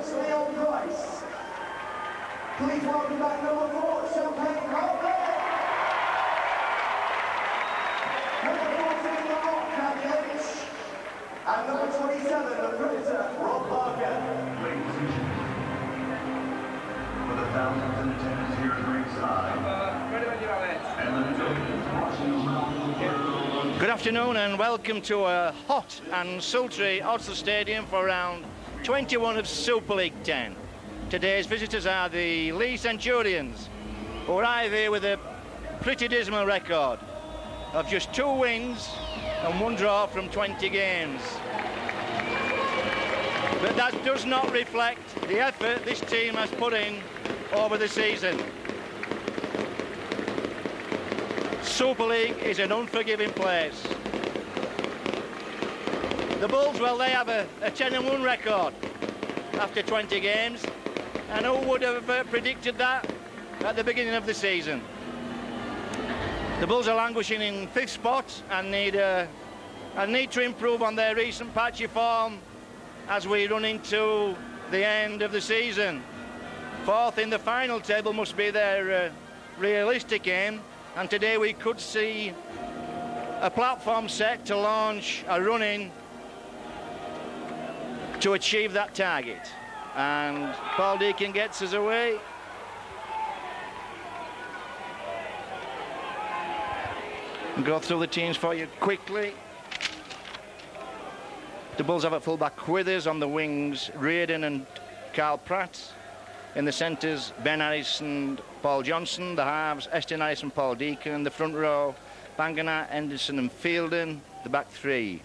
Please welcome back number 4, Champagne Harvey. Number 14, the Rock, Kathy H. And number 27, the Predator, Rob Parker. Ladies and gentlemen, for the thousands in attendance here at ringside, and the millions watching around the world. Good afternoon and welcome to a hot and sultry Oslo Stadium for round 21 of Super League 10. Today's visitors are the Leigh Centurions, who arrive here with a pretty dismal record of just 2 wins and 1 draw from 20 games. But that does not reflect the effort this team has put in over the season. Super League is an unforgiving place. The Bulls, well, they have a 10-1 record after 20 games. And who would have predicted that at the beginning of the season? The Bulls are languishing in 5th spot and need to improve on their recent patchy form as we run into the end of the season. 4th in the final table must be their realistic aim, and today we could see a platform set to launch a run-in to achieve that target. And Paul Deacon gets us away. I'll go through the teams for you quickly. The Bulls have at full-back Withers, on the wings Reardon and Carl Pratt. In the centres, Ben Harris and Paul Johnson. The halves, Eston Harris and Paul Deacon. The front row, Bangana, Henderson and Fielden. The back 3,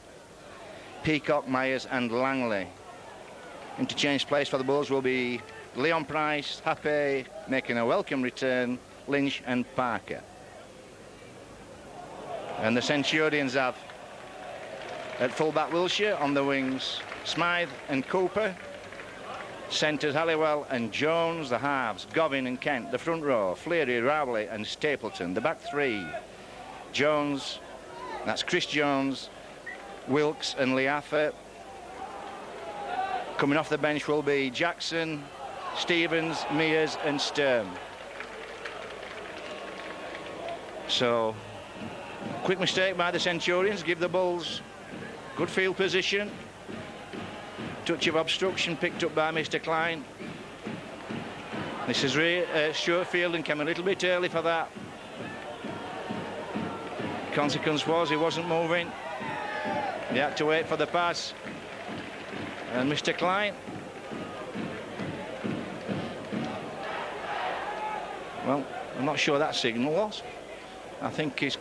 Peacock, Myers and Langley. Interchange place for the Bulls will be Leon Price, Happe, making a welcome return, Lynch and Parker. And the Centurions have at full-back Wilshire, on the wings Smythe and Cooper. Centres Halliwell and Jones. The halves, Govin and Kent. The front row, Fleary, Rowley and Stapleton. The back 3, Jones, that's Chris Jones, Wilkes and Liaffa. Coming off the bench will be Jackson, Stevens, Mears and Sturm. So, quick mistake by the Centurions, give the Bulls good field position. Touch of obstruction picked up by Mr. Klein. This is Stuart Fielden came a little bit early for that. Consequence was he wasn't moving. He had to wait for the pass. And Mr. Klein, well, I'm not sure that signal was. I think he's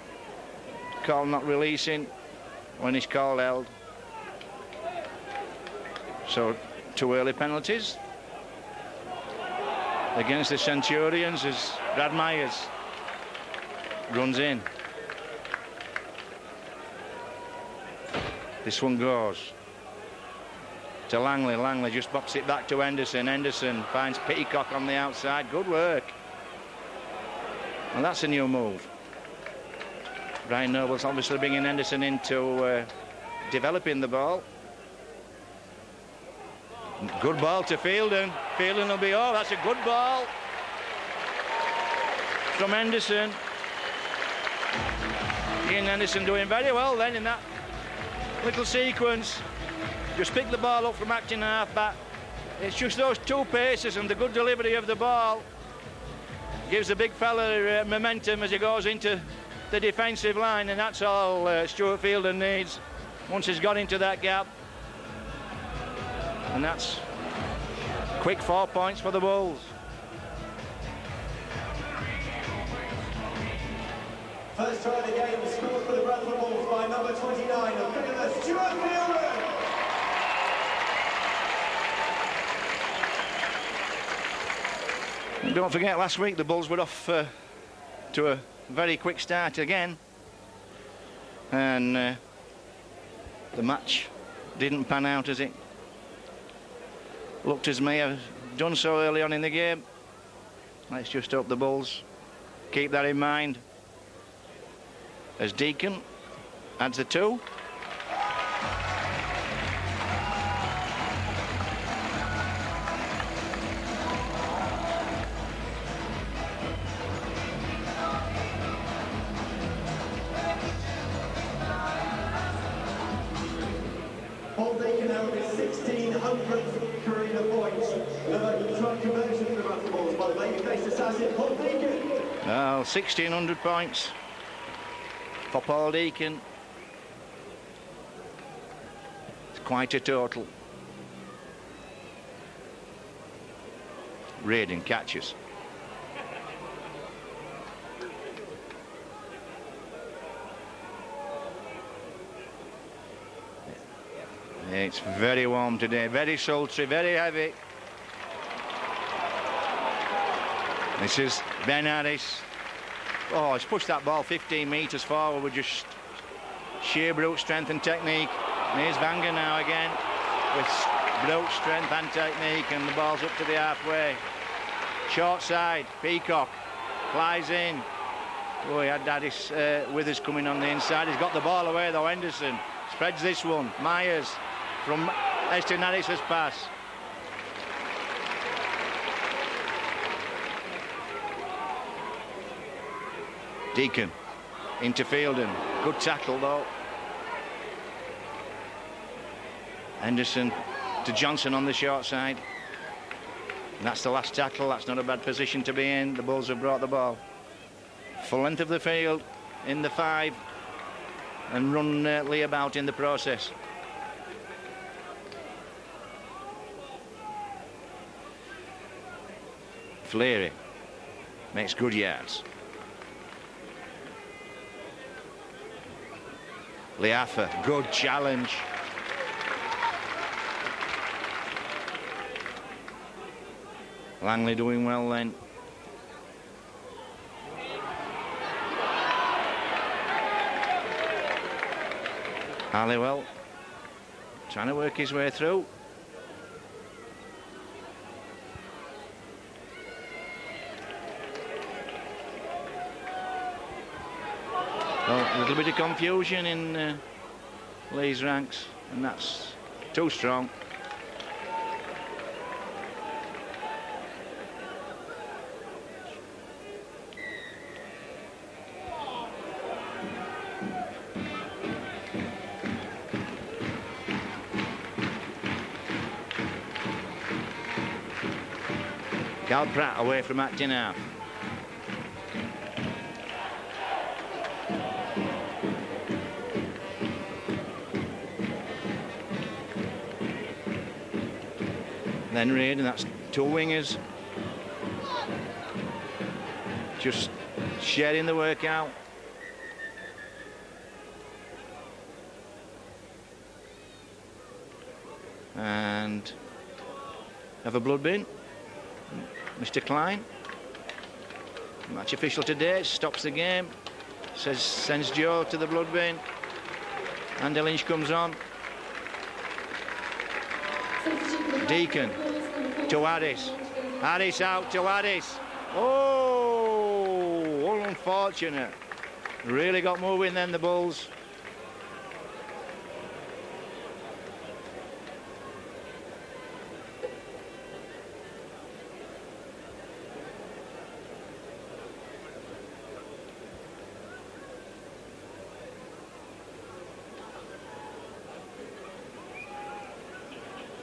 called not releasing when he's called held. So 2 early penalties against the Centurions as Brad Myers runs in. This one goes to Langley. Langley just boxes it back to Henderson. Henderson finds Peacock on the outside. Good work. And that's a new move. Brian Noble's obviously bringing Henderson into developing the ball. Good ball to Fielden. Fielden will be, oh, that's a good ball from Henderson. Ian Henderson doing very well then in that little sequence. Just pick the ball up from acting half-back. It's just those 2 paces and the good delivery of the ball gives the big fella momentum as he goes into the defensive line, and that's all Stuart Fielden needs once he's got into that gap. And that's quick 4 points for the Bulls. First try of the game was scored for the Bradford Bulls by number 29 of Piccadilly, Stuart Fielden. And don't forget, last week the Bulls were off to a very quick start again, and the match didn't pan out as it looked as may have done so early on in the game. Let's just hope the Bulls keep that in mind as Deacon adds the 2. Well, 1,600 points for Paul Deacon. It's quite a total. Raiding catches. It's very warm today, very sultry, very heavy. This is Ben Harris. Oh, he's pushed that ball 15 metres forward with just sheer brute strength and technique. And here's Vanger now again with brute strength and technique, and the ball's up to the halfway. Short side, Peacock flies in. Oh, he had Harris Withers coming on the inside. He's got the ball away though. Henderson spreads this one. Myers from Eston Harris's pass. Deacon into Fielden. Good tackle though. Henderson to Johnson on the short side. And that's the last tackle. That's not a bad position to be in. The Bulls have brought the ball full length of the field in the 5 and run Leigh about in the process. Fleary makes good yards. Leaffer, good challenge. Langley doing well then. Halliwell trying to work his way through. Well, a little bit of confusion in Leigh's ranks, and that's too strong. Cal Pratt away from acting half. Then Reid, and that's 2 wingers. Just sharing the work out. And have a blood bin. Mr. Klein, match official today, stops the game, sends Joe to the blood bin. Andy Lynch comes on. Deacon to Harris. Harris out to Harris. Oh, unfortunate. Really got moving then, the Bulls.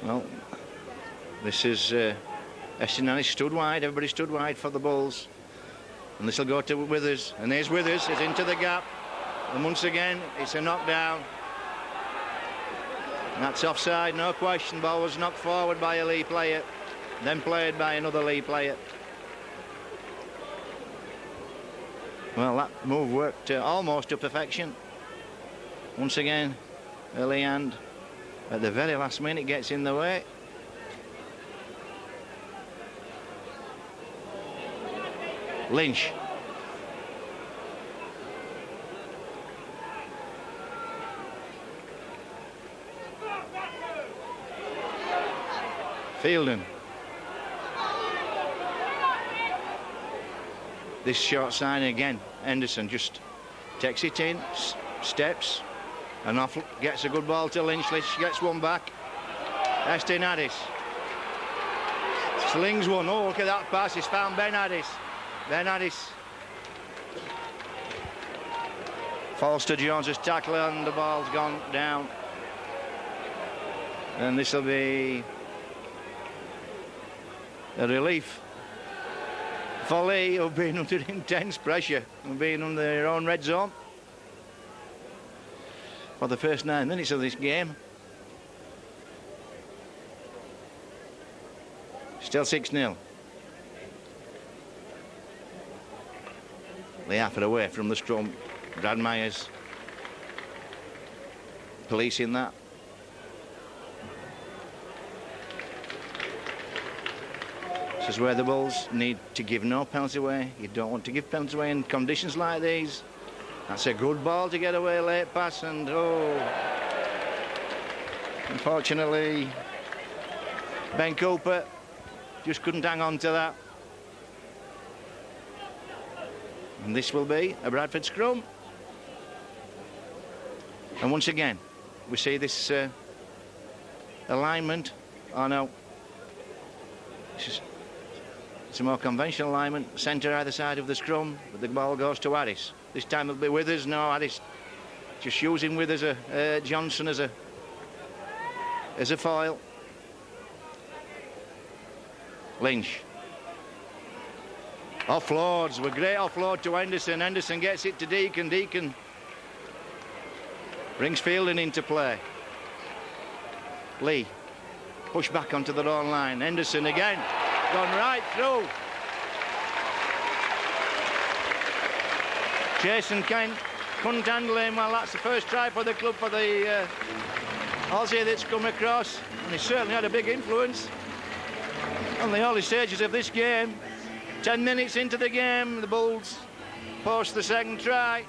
Well, this is Eston Harris stood wide. Everybody stood wide for the Bulls. And this will go to Withers. And there's Withers. It's into the gap. And once again, it's a knockdown. And that's offside, no question. Ball was knocked forward by a Leigh player, then played by another Leigh player. Well, that move worked almost to perfection. Once again, a Leigh hand. At the very last minute gets in the way. Lynch. Fielden. This short sign again. Henderson just takes it in, steps. And off gets a good ball to Lynch. Lynch gets one back. Eston Harris slings one. Oh, look at that pass. He's found Ben Harris. Ben Harris falls to Jones's tackle and the ball's gone down. And this will be a relief for Leigh, who've been under intense pressure and been under their own red zone for the first 9 minutes of this game. Still 6-0. Leigh away from the scrum. Brad Myers policing that. This is where the Bulls need to give no penalty away. You don't want to give penalty away in conditions like these. That's a good ball to get away, late pass, and unfortunately Ben Cooper just couldn't hang on to that. And this will be a Bradford scrum. And once again, we see this alignment. Oh no. It's a more conventional alignment. Centre either side of the scrum, but the ball goes to Harris. This time it'll be Withers. No, Harris just using Withers, Johnson as a foil. Lynch. Offloads, were great offload to Henderson. Henderson gets it to Deacon. Deacon brings Fielding into play. Leigh push back onto the own line. Henderson again, gone right through. Jason Kent couldn't handle him. Well, that's the first try for the club for the Aussie that's come across, and he certainly had a big influence on the early stages of this game. 10 minutes into the game, the Bulls post the second try.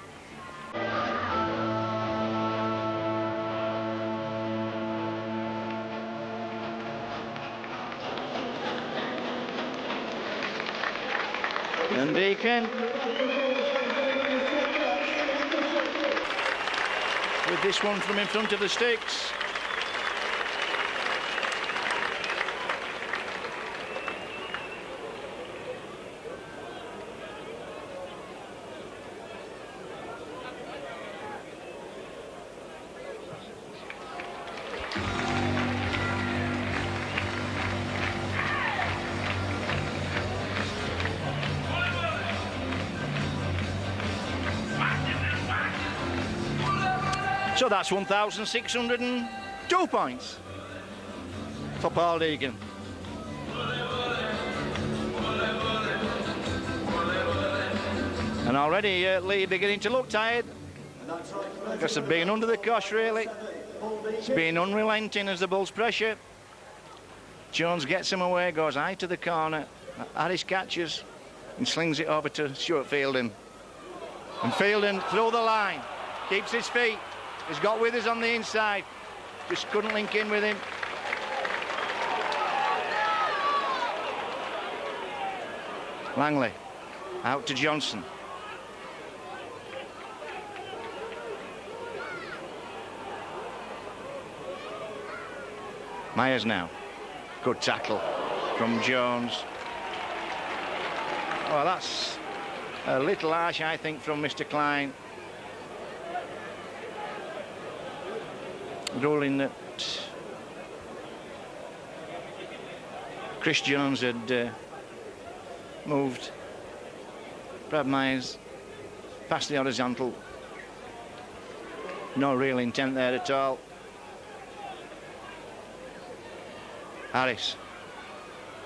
And Deacon with this one from in front of the sticks. So that's 1,602 points for Paul Deacon. And already Leigh beginning to look tired because of being under the cosh, really. It's been unrelenting as the Bulls pressure. Jones gets him away, goes high to the corner. Harris catches and slings it over to Stuart Fielding. And Fielding through the line, keeps his feet. He's got Withers on the inside. Just couldn't link in with him. Langley out to Johnson. Myers now. Good tackle from Jones. Well, that's a little harsh, I think, from Mr. Klein. Ruling that Chris Jones had moved Brad Myers past the horizontal. No real intent there at all. Harris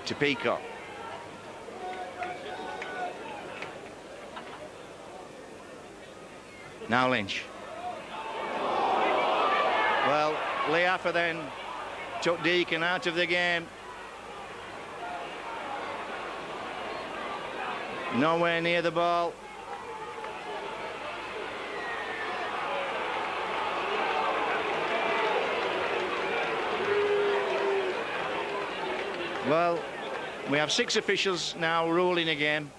to Peacock. Now Lynch. Well, Leigh then took Deacon out of the game. Nowhere near the ball. Well, we have 6 officials now ruling a game,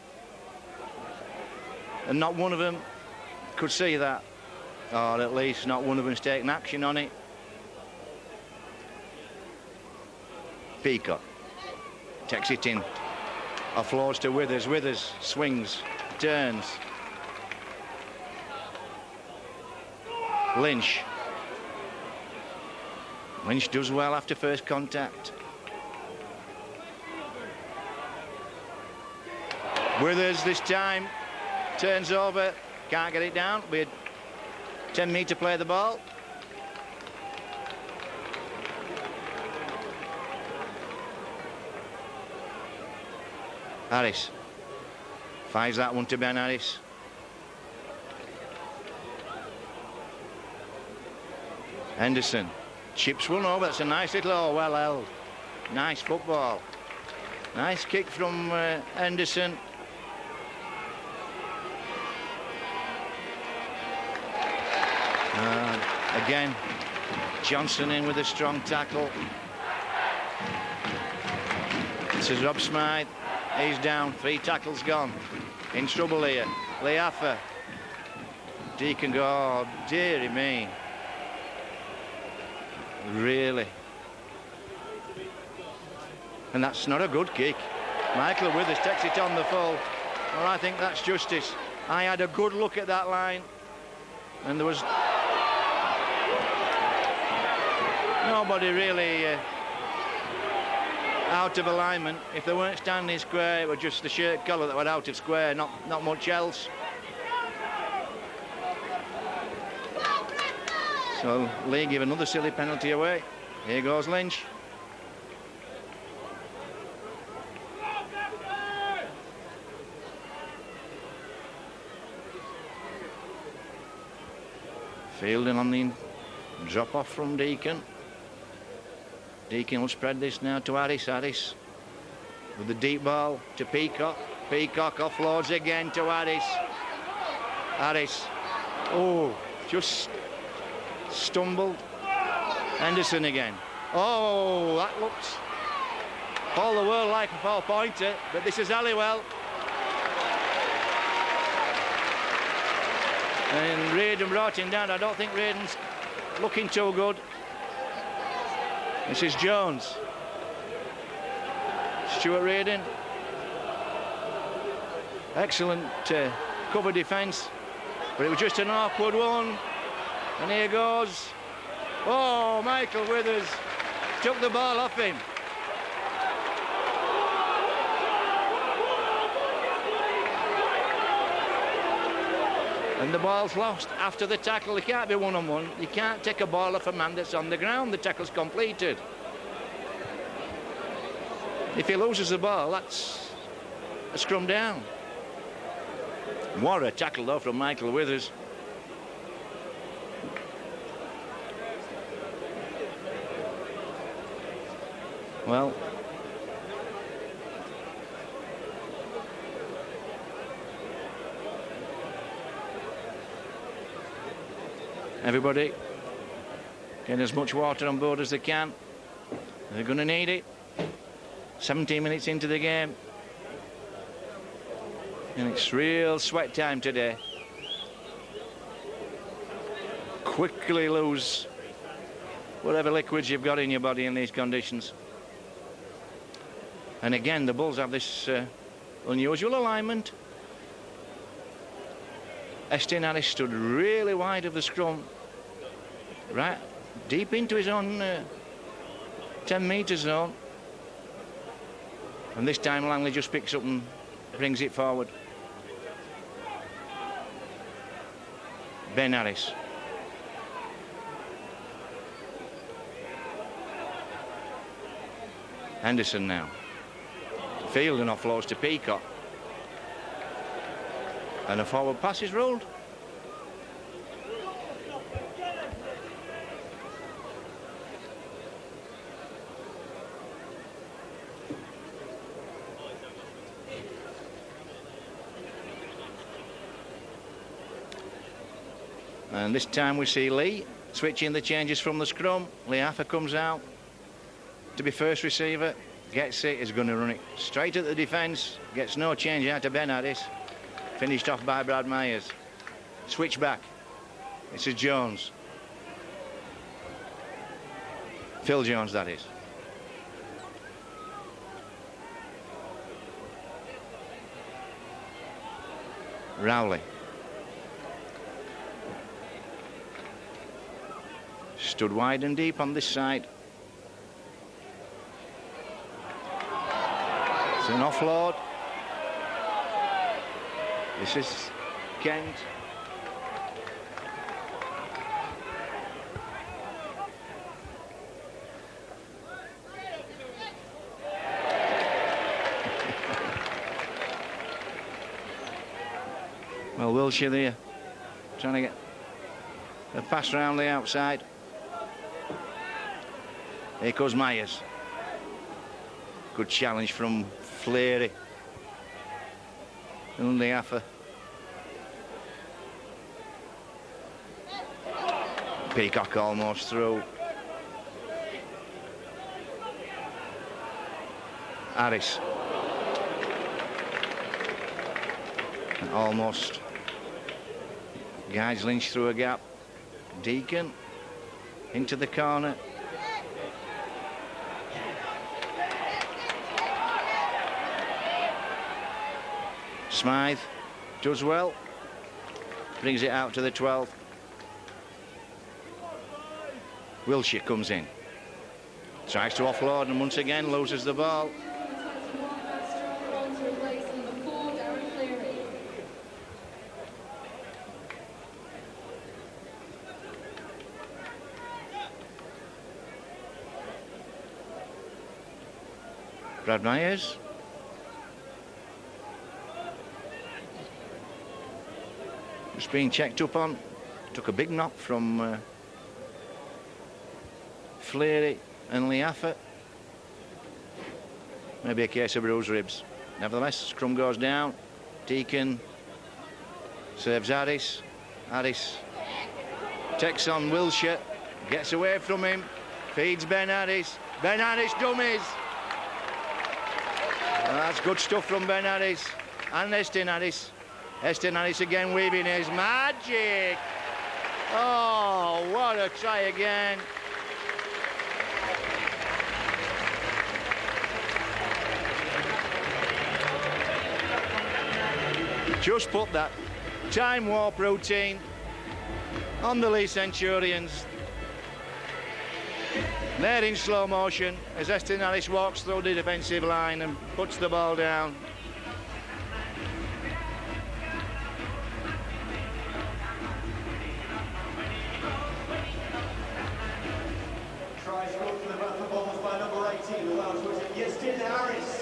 and not one of them could see that, or at least not one of them's taken action on it. Peacock takes it in, offloads to Withers. Withers swings, turns. Lynch. Lynch does well after first contact. Withers this time turns over, can't get it down. We had 10 metre play the ball. Harris fires that one to Ben Harris. Henderson chips one over. That's a nice little, oh, well held. Nice football. Nice kick from Henderson. Again, Johnson in with a strong tackle. This is Rob Smythe. He's down. 3 tackles gone. In trouble here. Leigh. Deacon go, oh, dearie me. Really. And that's not a good kick. Michael Withers takes it on the full. Well, I think that's justice. I had a good look at that line, and there was nobody really out of alignment. If they weren't standing square, it was just the shirt collar that were out of square, not much else. So Leigh give another silly penalty away. Here goes Lynch. Fielding on the drop off from Deacon. Deacon will spread this now to Harris. Harris with the deep ball to Peacock. Peacock offloads again to Harris. Harris, oh, just stumbled. Henderson again. Oh, that looks all the world like a 4-pointer, but this is Halliwell. And Reardon brought him down. I don't think Reardon's looking too good. This is Jones. Stuart Reardon. Excellent cover defence, but it was just an awkward one. And here goes. Oh, Michael Withers took the ball off him. And the ball's lost after the tackle. It can't be one-on-one. You can't take a ball off a man that's on the ground. The tackle's completed. If he loses the ball, that's a scrum down. What a tackle, though, from Michael Withers. Well, everybody getting as much water on board as they can. They're going to need it. 17 minutes into the game. And it's real sweat time today. Quickly lose whatever liquids you've got in your body in these conditions. And again, the Bulls have this unusual alignment. Estin Harris stood really wide of the scrum, right deep into his own 10-metre zone. And this time Langley just picks up and brings it forward. Ben Harris. Henderson now. Fielding offloads to Peacock. And a forward pass is ruled. And this time we see Leigh switching the changes from the scrum. Leigh comes out to be first receiver. Gets it, is going to run it straight at the defence. Gets no change out to Ben Harris. Finished off by Brad Myers. Switch back. This is Jones. Phil Jones, that is. Rowley. Stood wide and deep on this side. It's an offload. This is Kent. Well, Wilshere there, trying to get a pass round the outside. Here goes Myers. Good challenge from Fleury. And Leaffer. Peacock almost through. Harris. Almost guides Lynch through a gap. Deacon into the corner. Smythe does well, brings it out to the 12th. Wilshere comes in, tries to offload and once again loses the ball. Brad Myers. Just being checked up on. Took a big knock from Fleury and Leaffer. Maybe a case of bruised ribs. Nevertheless, scrum goes down. Deacon serves Harris. Harris takes on Wilshere. Gets away from him. Feeds Ben Harris. Ben Harris dummies. That's good stuff from Ben Harris and Estin Harris. Estin Harris again weaving his magic. Oh, what a try again. Just put that time warp routine on the Leigh Centurions. There in slow motion as Estin Harris walks through the defensive line and puts the ball down. Try scored for the Bradford Bombers by number 18, who allows Estin Harris.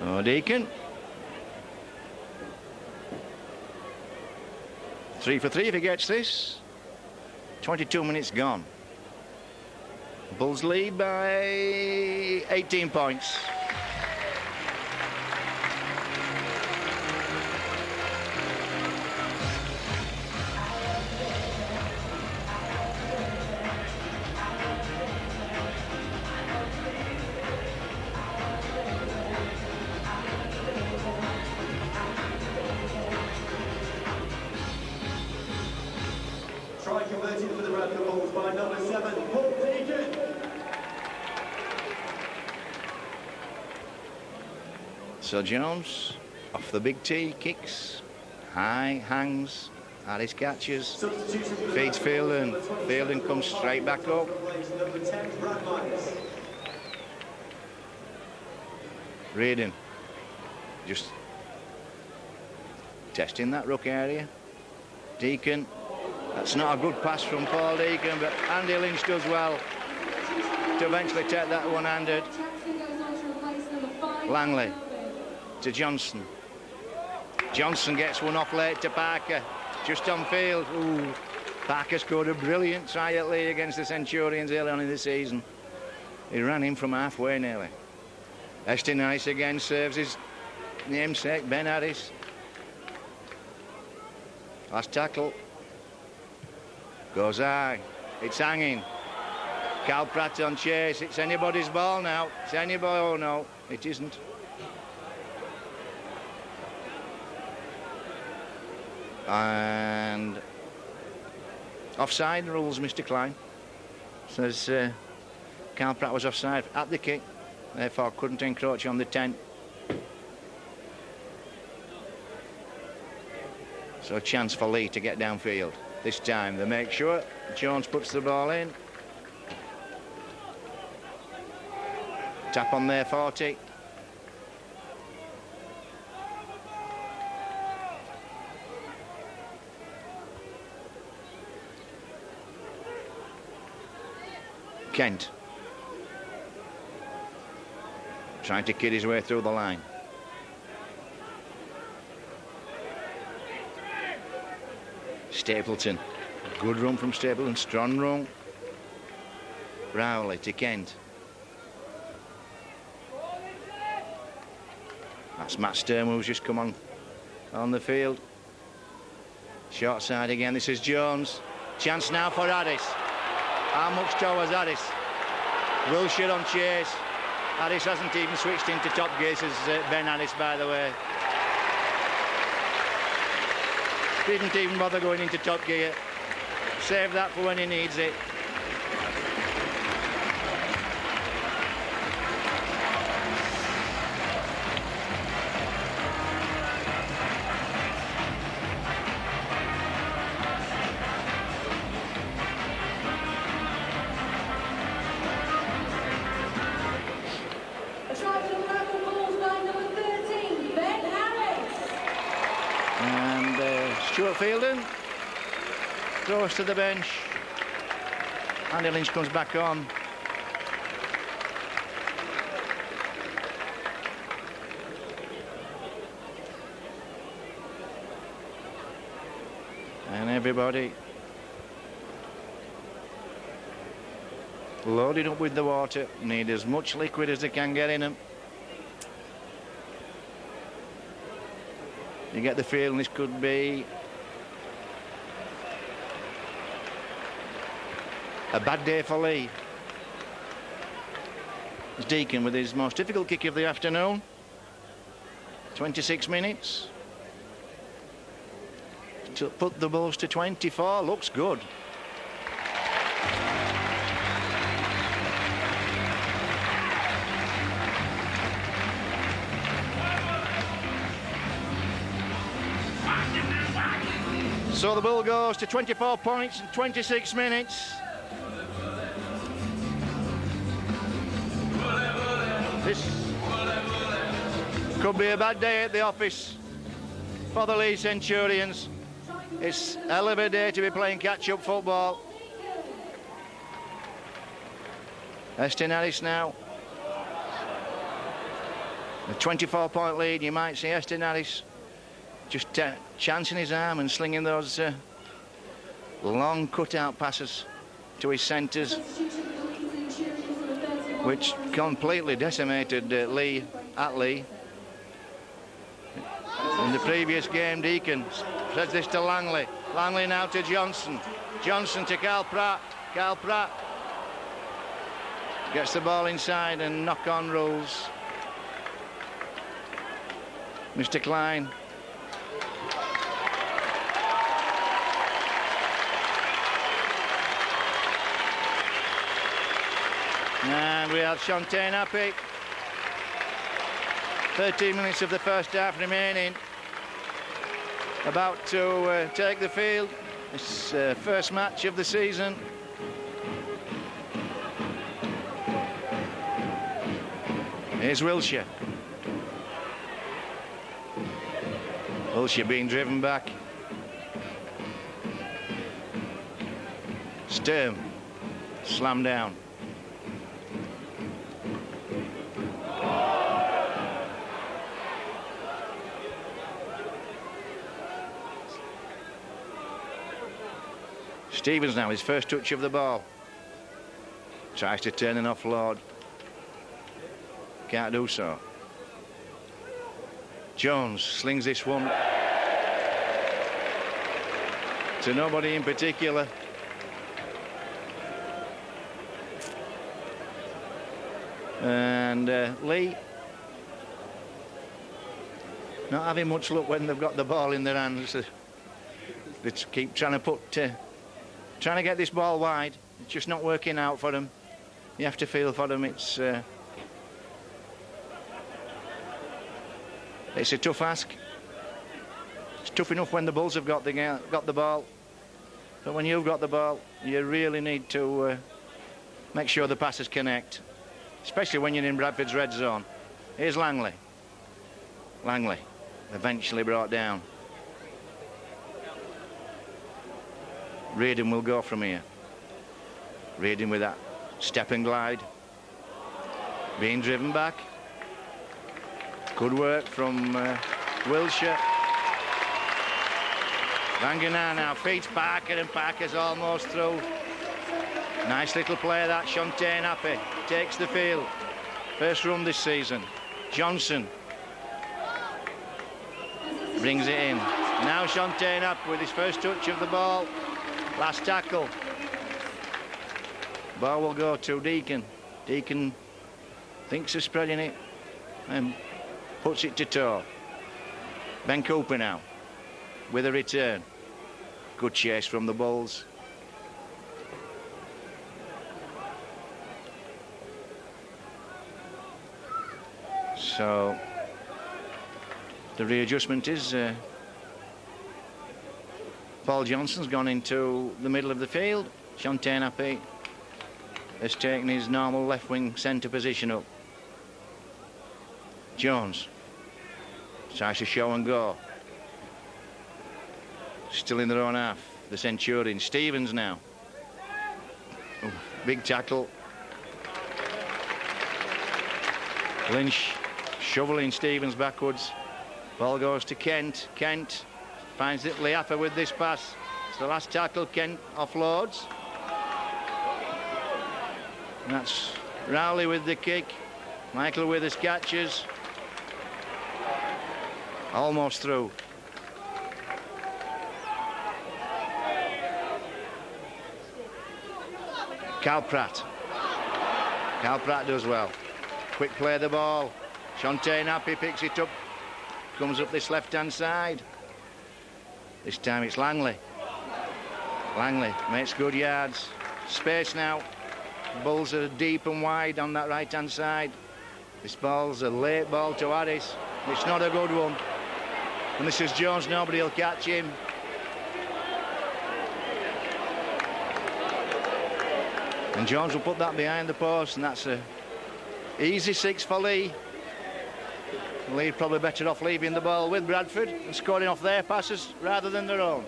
Oh, Deacon. 3 for 3 if he gets this. 22 minutes gone. Bulls lead by 18 points. Try converted for the Bradford Bombers by number 7, Paul Deacon. So Jones off the big tee, kicks, high, hangs, Harris catches, feeds Fielden, Fielden comes straight back up. Number 10, Brad Myers. Reardon just testing that ruck area. Deacon, that's not a good pass from Paul Deacon, but Andy Lynch does well to eventually take that one-handed. Langley to Johnson. Johnson gets one off late to Parker, just on field. Ooh, Parker scored a brilliant try at Leigh against the Centurions early on in the season. He ran in from halfway nearly. Estin Harris again serves his namesake, Ben Harris. Last tackle. Goes high. It's hanging. Cal Pratt on chase. It's anybody's ball now. It's anybody. Oh no, it isn't. And offside rules, Mr. Klein. Says Cal Pratt was offside at the kick. therefore couldn't encroach on the 10. So a chance for Leigh to get downfield. This time they make sure. Jones puts the ball in. Tap on their 40. Kent trying to kid his way through the line. Stapleton, good run from Stapleton, strong run. Rowley to Kent. That's Matt Sturm who's just come on the field. Short side again, this is Jones. Chance now for Addis. How much towards Addis? Wilshire on chase. Addis hasn't even switched into top gear, says Ben Addis, by the way. Didn't even bother going into top gear. Save that for when he needs it. Fielding goes to the bench. Andy Lynch comes back on. And everybody loaded up with the water. Need as much liquid as they can get in them. You get the feeling this could be a bad day for Leigh. It's Deacon with his most difficult kick of the afternoon. 26 minutes. To put the Bulls to 24. Looks good. So the Bull goes to 24 points in 26 minutes. This could be a bad day at the office for the Leigh Centurions. It's a hell of a day to be playing catch-up football. Estin Harris now. A 24-point lead. You might see Estin Harris just chancing his arm and slinging those long cut-out passes to his centres, which completely decimated Leigh at Leigh. In the previous game, Deacon says this to Langley. Langley now to Johnson. Johnson to Carl Pratt. Carl Pratt gets the ball inside and knock-on rules. Mr. Klein. And we have Shantae Nappy. 13 minutes of the first half remaining. About to take the field. This first match of the season. Here's Wilshire. Wilshire being driven back. Sturm. Slam down. Stevens now, his first touch of the ball. Tries to turn an offload. Can't do so. Jones slings this one to nobody in particular. And Leigh not having much luck when they've got the ball in their hands. They keep trying to get this ball wide. It's just not working out for them. You have to feel for them. It's It's a tough ask. It's tough enough when the Bulls have got the ball, but when you've got the ball, you really need to make sure the passes connect, especially when you're in Bradford's red zone. Here's Langley. Langley, eventually brought down. Reardon will go from here. Reardon with that step and glide. Being driven back. Good work from Wilshire. Vanganar now feeds Parker, and Parker's almost through. Nice little play that. Shantae Happy takes the field. First run this season. Johnson brings it in. Now Shantae Happy with his first touch of the ball. Last tackle. Ball will go to Deacon. Deacon thinks of spreading it and puts it to toe. Ben Cooper now with a return. Good chase from the Bulls. So the readjustment is Paul Johnson's gone into the middle of the field. Shantae Happy has taken his normal left wing centre position up. Jones tries to show and go. Still in their own half, the Centurion. Stevens now. Ooh, big tackle. Lynch shoveling Stevens backwards. Ball goes to Kent. Kent finds it Leaffer with this pass. It's the last tackle. Kent offloads. And that's Rowley with the kick. Michael with his catches. Almost through. Cal Pratt. Cal Pratt does well. Quick play the ball. Shantae Happy picks it up. Comes up this left-hand side. This time it's Langley. Langley makes good yards. Space now. Bulls are deep and wide on that right-hand side. This ball's a late ball to Harris. It's not a good one. And this is Jones. Nobody will catch him. And Jones will put that behind the post, and that's a easy 6 for Leigh. Leigh probably better off leaving the ball with Bradford and scoring off their passes rather than their own.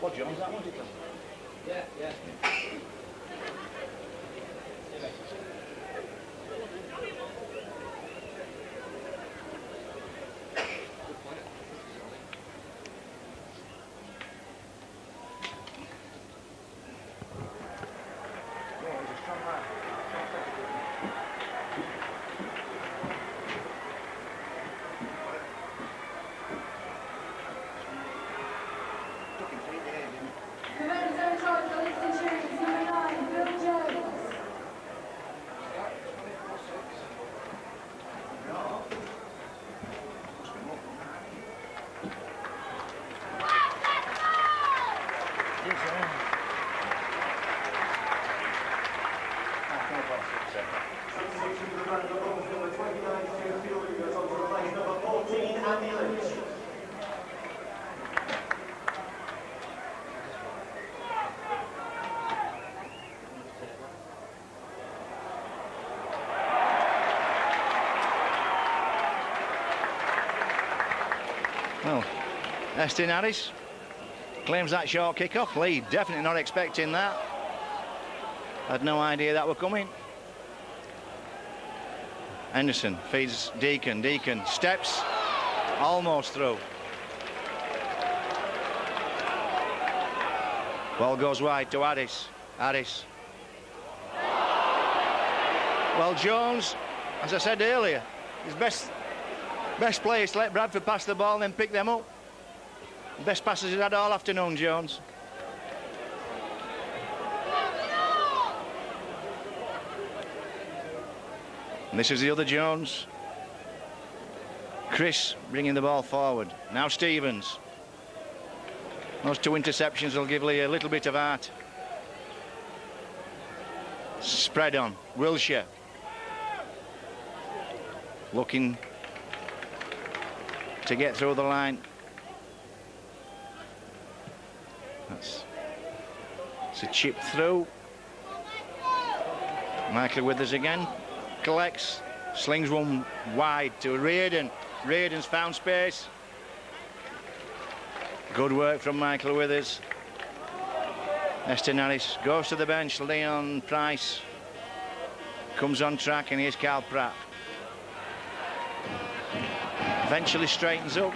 What Jones that wanted to? Yeah. Well, Estin Harris claims that short kick-off. Leigh definitely not expecting that. Had no idea that were coming. Henderson feeds Deacon. Deacon steps, almost through. Ball goes wide to Harris. Harris. Well, Jones, as I said earlier, his best play is to let Bradford pass the ball and then pick them up. Best passes he's had all afternoon, Jones. And this is the other Jones. Chris bringing the ball forward. Now Stevens. Those 2 interceptions will give Leigh a little bit of art. Spread on. Wilshire. Looking to get through the line. It's a chip through. Michael Withers again. Collects. Slings one wide to Reardon. Reardon's found space. Good work from Michael Withers. Eston Harris goes to the bench. Leon Price comes on track, and here's Carl Pratt. Eventually straightens up.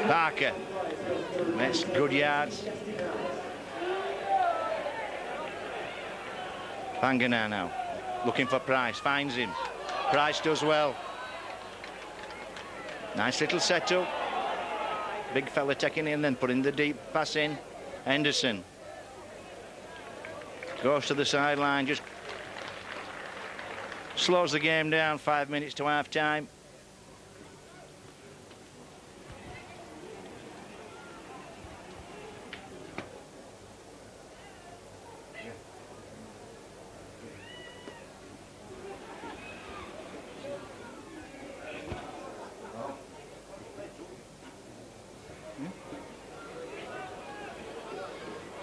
Parker makes good yards. Banganar now looking for Price, finds him. Price does well. Nice little setup. Big fella taking in, then putting the deep pass in. Henderson goes to the sideline, just slows the game down. 5 minutes to half time.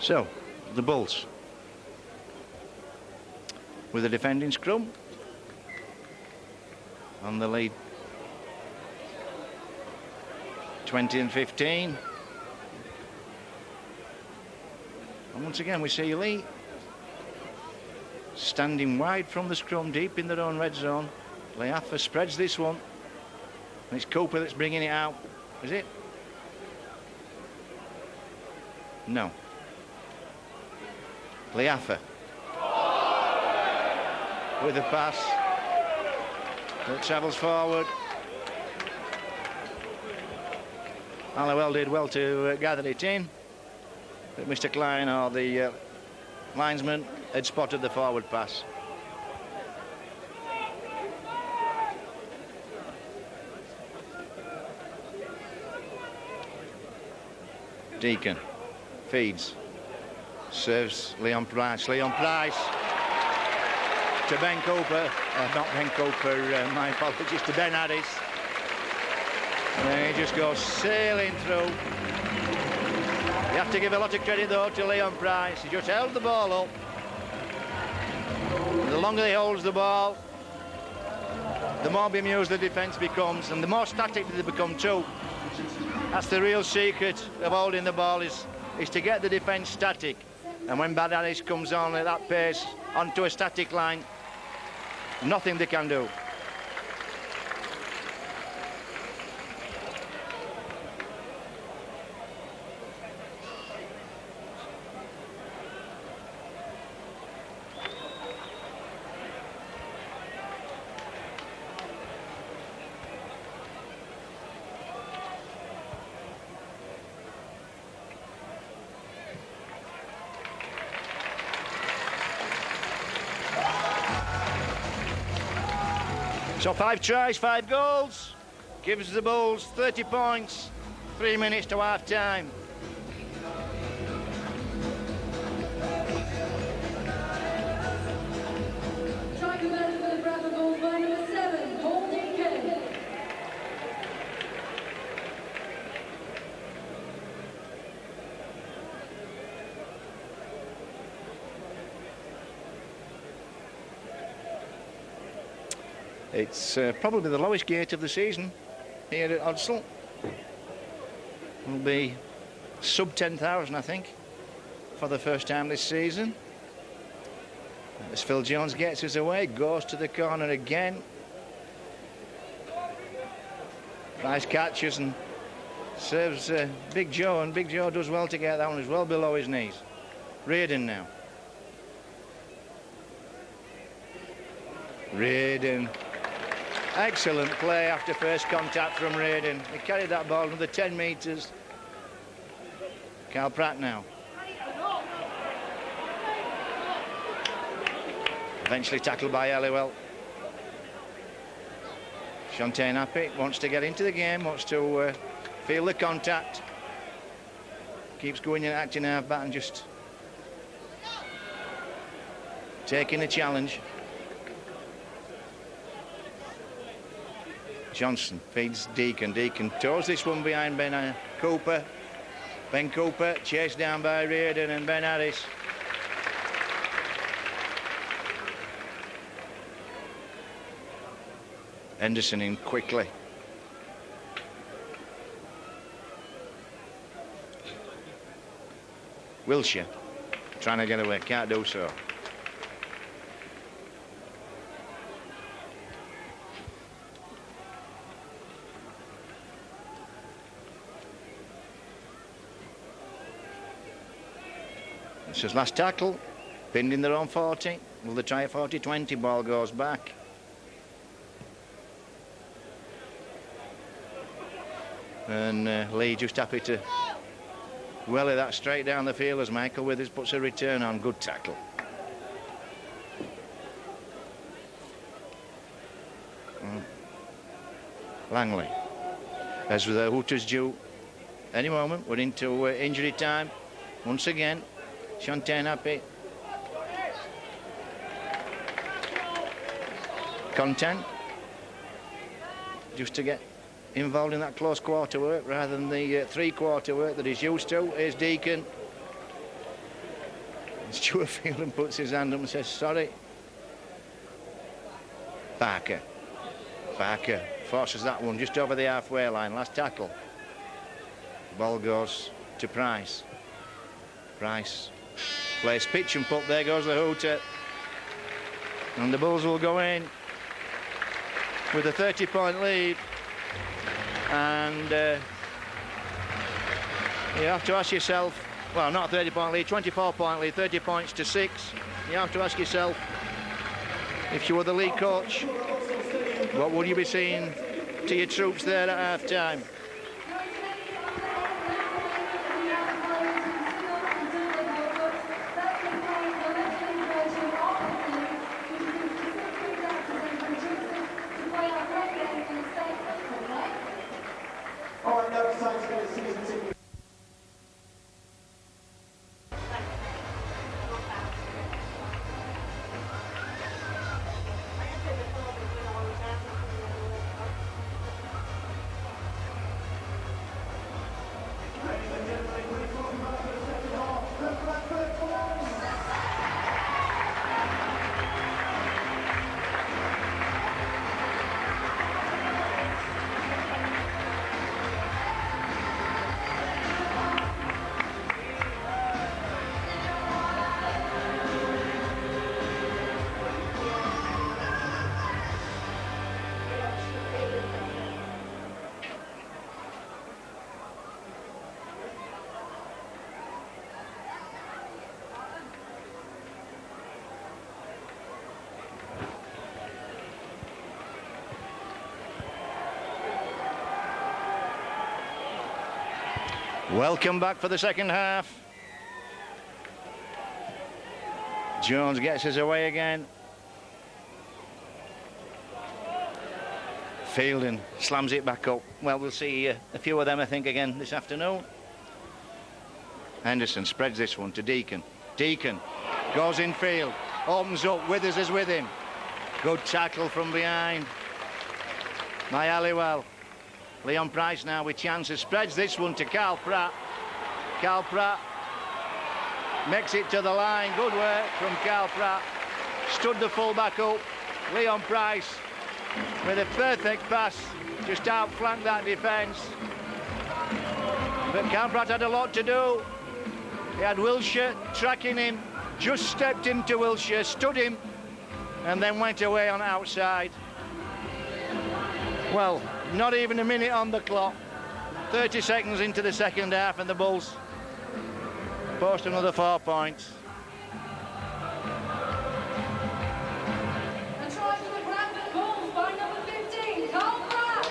So, the Bulls with a defending scrum on the lead, 20 and 15. And once again we see Leigh standing wide from the scrum, deep in their own red zone. Leaffa spreads this one, and it's Cooper that's bringing it out. Is it? No. Leaffa with a pass that travels forward. Halliwell did well to gather it in, but Mr. Klein, or the linesman, had spotted the forward pass. Deacon feeds. Serves Leon Price. Leon Price to Ben Cooper. Not Ben Cooper, my apologies, to Ben Harris. And he just goes sailing through. You have to give a lot of credit, though, to Leon Price. He just held the ball up. And the longer he holds the ball, the more bemused the defence becomes, and the more static they become too. That's the real secret of holding the ball, is to get the defence static. And when Bad Harris comes on at that pace onto a static line, nothing they can do. So 5 tries, 5 goals, gives the Bulls 30 points, 3 minutes to half time. Striker man for the Bradford Bulls by number 7, Paul Deacon. It's probably the lowest gate of the season here at Odsal. Will be sub 10,000, I think, for the first time this season. As Phil Jones gets us away, goes to the corner again. Price catches and serves Big Joe, and Big Joe does well to get that one as well below his knees. Reardon now. Reardon. Excellent play after first contact from Reardon. He carried that ball another 10 metres. Carl Pratt now. Eventually tackled by Halliwell. Shantae happy, wants to get into the game, wants to feel the contact. Keeps going in acting half-back and just taking the challenge. Johnson feeds Deacon. Deacon toes this one behind Ben Cooper. Ben Cooper chased down by Reardon and Ben Harris. Henderson in quickly. Wilshire trying to get away, can't do so. This is last tackle, pinned in their own 40. Will they try a 40-20? Ball goes back. And Leigh just happy to welly that straight down the field as Michael Withers puts a return on. Good tackle. Langley, as with the hooters due any moment, we're into injury time once again. Shantae happy. Content just to get involved in that close quarter work rather than the three-quarter work that he's used to. Here's Deacon. Stuart Fielding puts his hand up and says sorry. Barker forces that one just over the halfway line. Last tackle. Ball goes to Price. Price plays pitch and putt. There goes the hooter. And the Bulls will go in with a 30-point lead. And you have to ask yourself, well, not a 30-point lead, 24-point lead, 30 points to 6. You have to ask yourself, if you were the league coach, what would you be saying to your troops there at half-time? Welcome back for the second half. Jones gets us away again. Fielding slams it back up. Well, we'll see a few of them, I think, again this afternoon. Henderson spreads this one to Deacon. Deacon goes in field, opens up, Withers is with him. Good tackle from behind by Halliwell. Leon Price now with chances, spreads this one to Carl Pratt. Carl Pratt makes it to the line. Good work from Carl Pratt. Stood the fullback up. Leon Price with a perfect pass, just outflanked that defence. But Carl Pratt had a lot to do. He had Wilshire tracking him, just stepped him to Wilshire, stood him, and then went away on outside. Well, not even a minute on the clock. 30 seconds into the second half, and the Bulls post another 4 points. A try for the Bradford Bulls by number 15, Carl Pratt.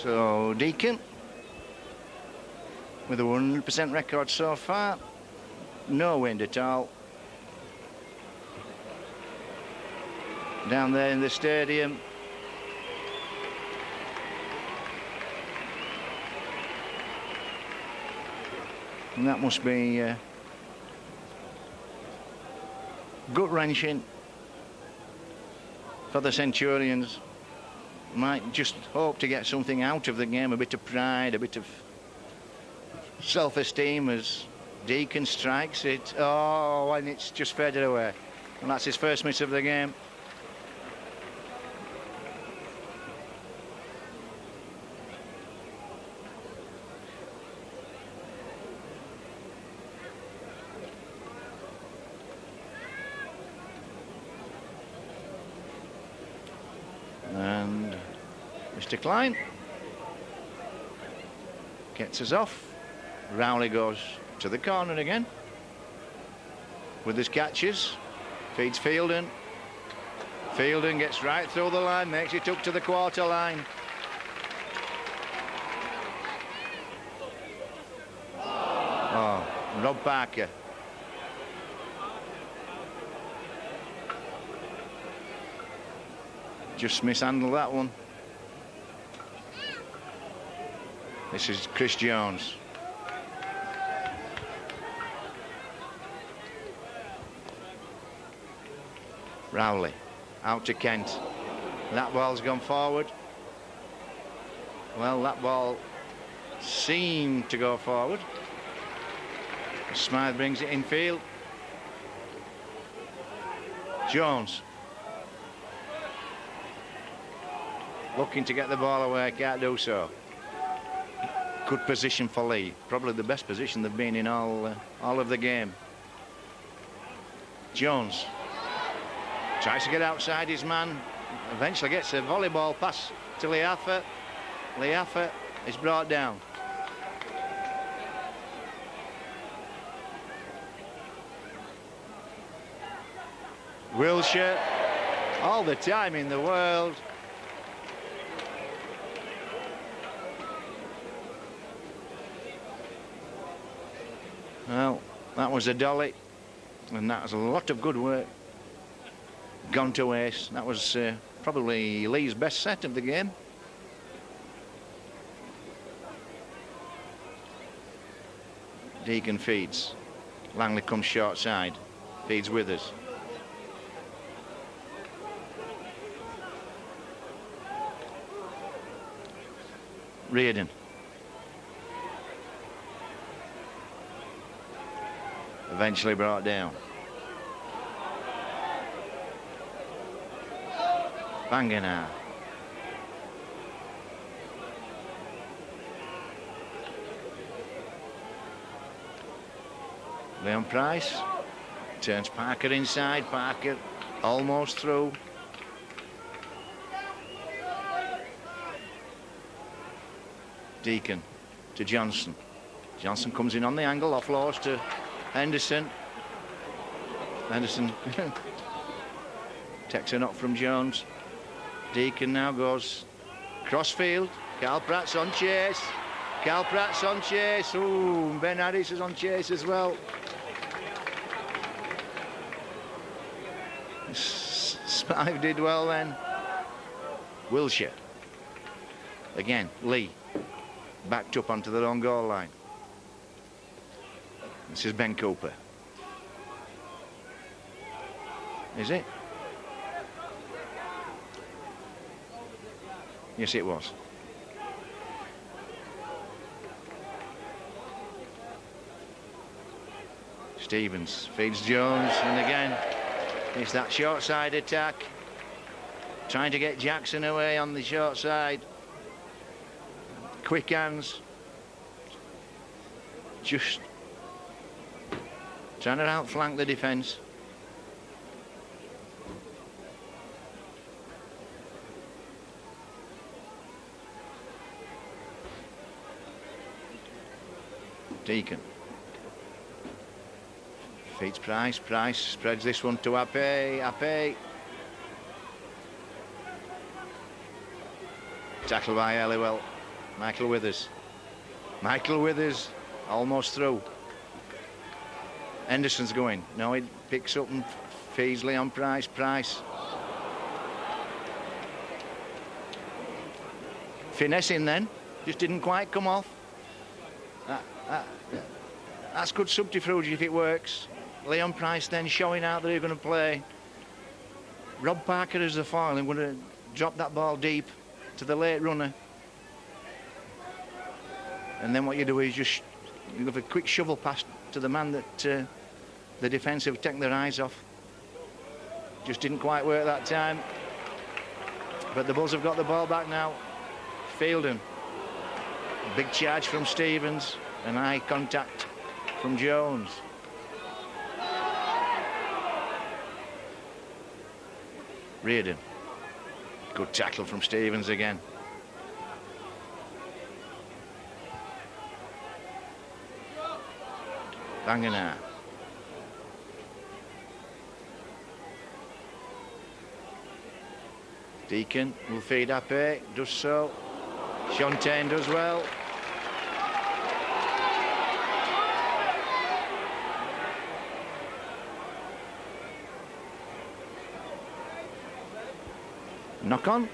So Deacon with a 100% record so far. No wind at all. Down there in the stadium. And that must be gut-wrenching for the Centurions. Might just hope to get something out of the game, a bit of pride, a bit of self-esteem as Deacon strikes it. Oh, and it's just faded away. And that's his first miss of the game. And Mr. Klein gets us off. Rowley goes to the corner again with his catches. Feeds Fielden. Fielden gets right through the line, makes it up to the quarter line. Oh, Rob Parker. Just mishandled that one. This is Chris Jones. Rowley out to Kent. That ball's gone forward. Well, that ball seemed to go forward. Smythe brings it in field. Jones looking to get the ball away, can't do so. Good position for Leigh. Probably the best position they've been in all of the game. Jones tries to get outside his man. Eventually gets a volleyball pass to Leaffer. Leaffer is brought down. Wilshire, all the time in the world. Well, that was a dolly, and that was a lot of good work. Gone to ace. That was probably Leigh's best set of the game. Deacon feeds. Langley comes short side. Feeds Withers. Reardon. Eventually brought down. Banganar. Leon Price turns Parker inside. Parker almost through. Deacon to Johnson. Johnson comes in on the angle, offloads to Henderson. Henderson takes a knock from Jones. Deacon now goes crossfield. Carl Pratt's on chase. Carl Pratt's on chase. Ooh, Ben Harris is on chase as well. Smythe did well then. Wilshire. Again, Leigh. Backed up onto the long goal line. This is Ben Cooper. Is it? Yes, it was. Stevens feeds Jones, and again, it's that short side attack. Trying to get Jackson away on the short side. Quick hands. Just trying to outflank the defence. Deacon. Feeds Price. Price spreads this one to Ape. Ape. Tackled by Elliwell. Michael Withers. Michael Withers almost through. Henderson's going. No, he picks up and feeds Leon Price. Price. Finessing then. Just didn't quite come off. That's good subterfuge if it works. Leon Price then showing out that he's going to play. Rob Parker as the foil and going to drop that ball deep to the late runner. And then what you do is you have a quick shovel pass to the man that the defence have taken their eyes off. Just didn't quite work that time. But the Bulls have got the ball back now. Fielden. Big charge from Stevens and eye contact from Jones. Reardon. Good tackle from Stevens again. Banganar. Deacon will feed Ape, does so. Shontaine does well. Knock on.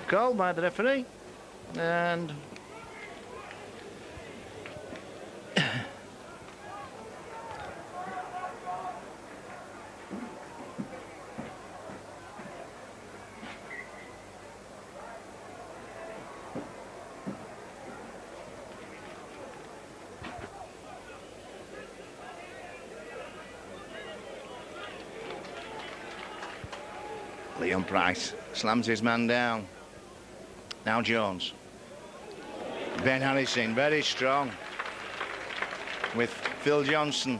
Called by the referee. And Leon Price slams his man down. Now Jones. Ben Harrison, very strong. With Phil Johnson.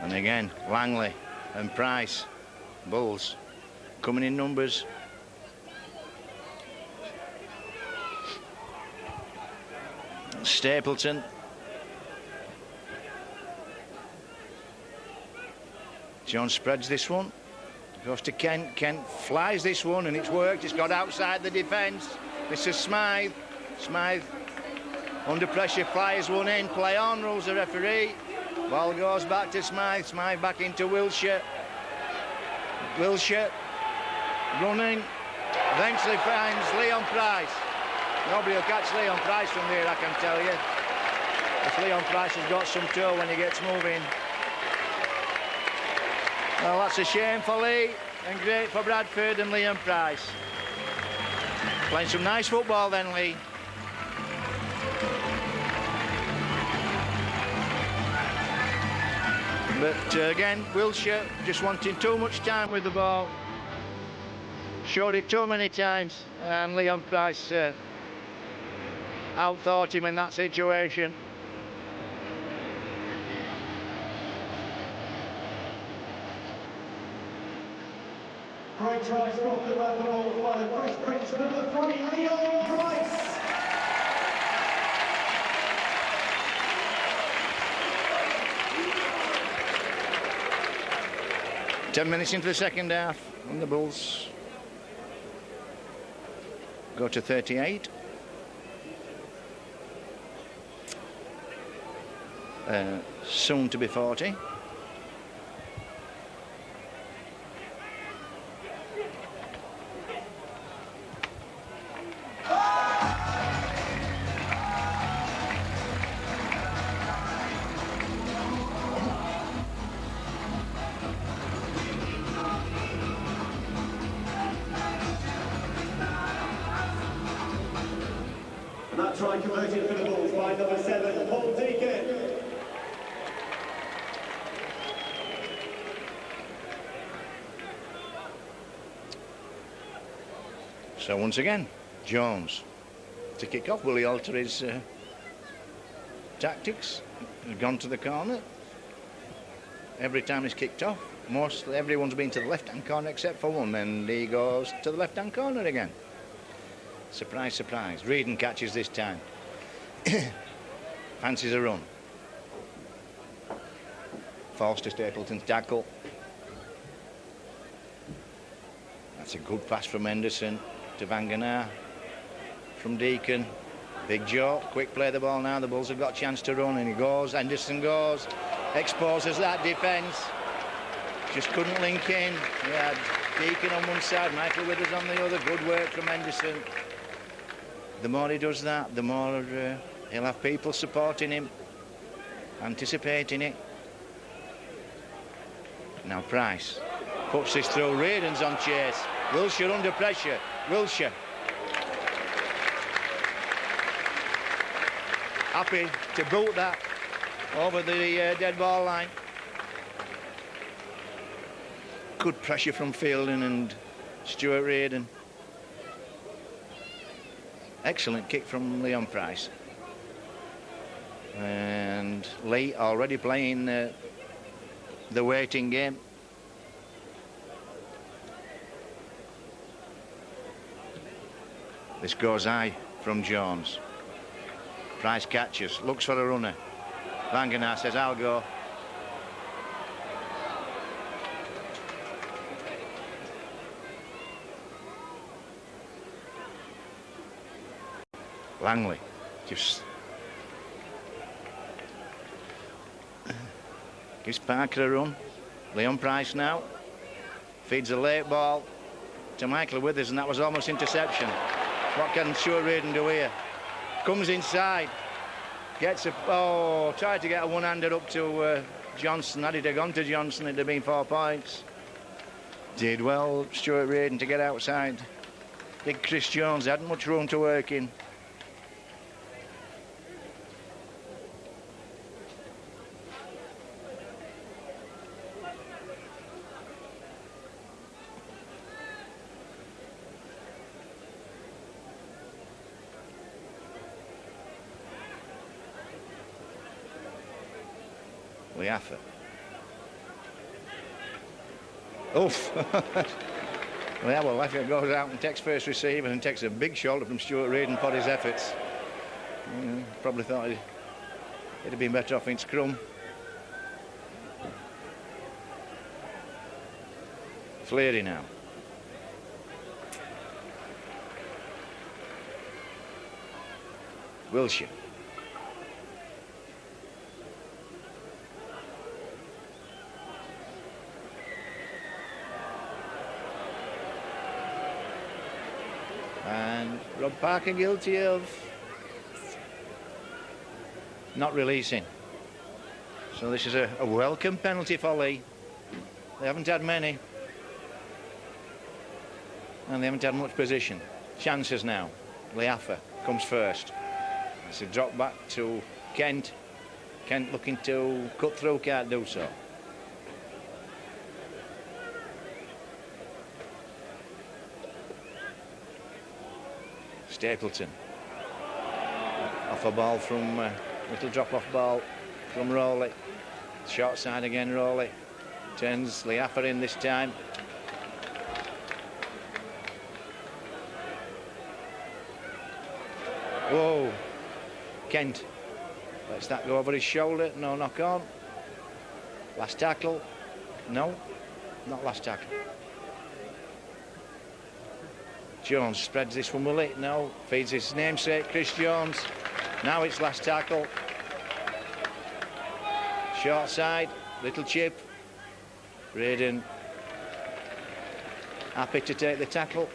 And again, Langley and Price. Bulls coming in numbers. Stapleton. John spreads this one. Goes to Kent. Kent flies this one, and it's worked. It's got outside the defence. This is Smythe. Smythe under pressure flies one in. Play on, rules the referee. Ball goes back to Smythe. Smythe back into Wilshire. Wilshire running. Eventually finds Leon Price. Nobody will catch Leon Price from there, I can tell you. If Leon Price has got some toe when he gets moving. Well, that's a shame for Leigh and great for Bradford and Leon Price. Playing some nice football then, Leigh. But again, Wilshire just wanting too much time with the ball. Showed it too many times, and Leon Price outthought him in that situation. Great try, scored the ball by Chris Prince, number 3, Leon Price. Ten minutes into the second half, and the Bulls go to 38. Soon to be 40. That try converted for the Bulls by number 7, Paul Deacon. So once again, Jones to kick off. Will he alter his tactics? He's gone to the corner. Every time he's kicked off, mostly everyone's been to the left-hand corner except for one, and he goes to the left-hand corner again. Surprise, surprise. Reardon catches this time. Fancies a run. Falls to Stapleton's tackle. That's a good pass from Henderson to Van Genaar. From Deacon. Big Joe, quick play the ball now. The Bulls have got a chance to run, and he goes. Henderson goes, exposes that defence. Just couldn't link in. He had Deacon on one side, Michael Withers on the other. Good work from Henderson. The more he does that, the more he'll have people supporting him, anticipating it. Now Price puts this through. Reardon's on chase. Wilshire under pressure. Wilshire. Happy to boot that over the dead ball line. Good pressure from Fielding and Stuart Reardon. Excellent kick from Leon Price. And Leigh already playing the waiting game. This goes high from Jones. Price catches, looks for a runner. Van Genaar says, I'll go. Langley just gives Parker a run. Leon Price now feeds a late ball to Michael Withers, and that was almost interception. What can Stuart Reardon do here? Comes inside, gets a tried to get a one-hander up to Johnson. Had it have gone to Johnson, it'd have been 4 points. Did well, Stuart Reardon, to get outside. Big Chris Jones hadn't much room to work in. Leaffer. Oof. Well, Leaffer goes out and takes first receiver and takes a big shoulder from Stuart Reardon for his efforts. Probably thought he'd have been better off in scrum. Fleary now. Wilshire. And Rob Parker guilty of not releasing. So this is a welcome penalty for Leigh. They haven't had many. And they haven't had much position. Chances now. Leaffer comes first. It's a drop back to Kent. Kent looking to cut through, can't do so. Stapleton. Off a ball from, little drop-off ball from Rowley. Short side again, Rowley. Turns Leaffer in this time. Whoa. Kent lets that go over his shoulder. No knock on. Last tackle. No, not last tackle. Jones spreads this one, will it? No. Feeds his namesake, Chris Jones. Now it's last tackle. Short side, little chip. Reardon happy to take the tackle.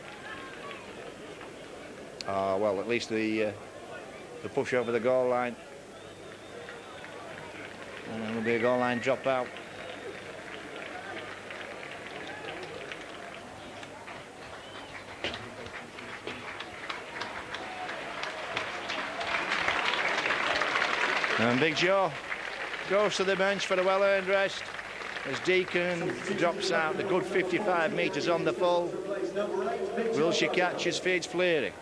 Oh, well, at least the push over the goal line. And there'll be a goal line drop out. And Big Joe goes to the bench for a well-earned rest as Deacon drops out the good 55 metres on the full. Wilshire catches, feeds Fleary.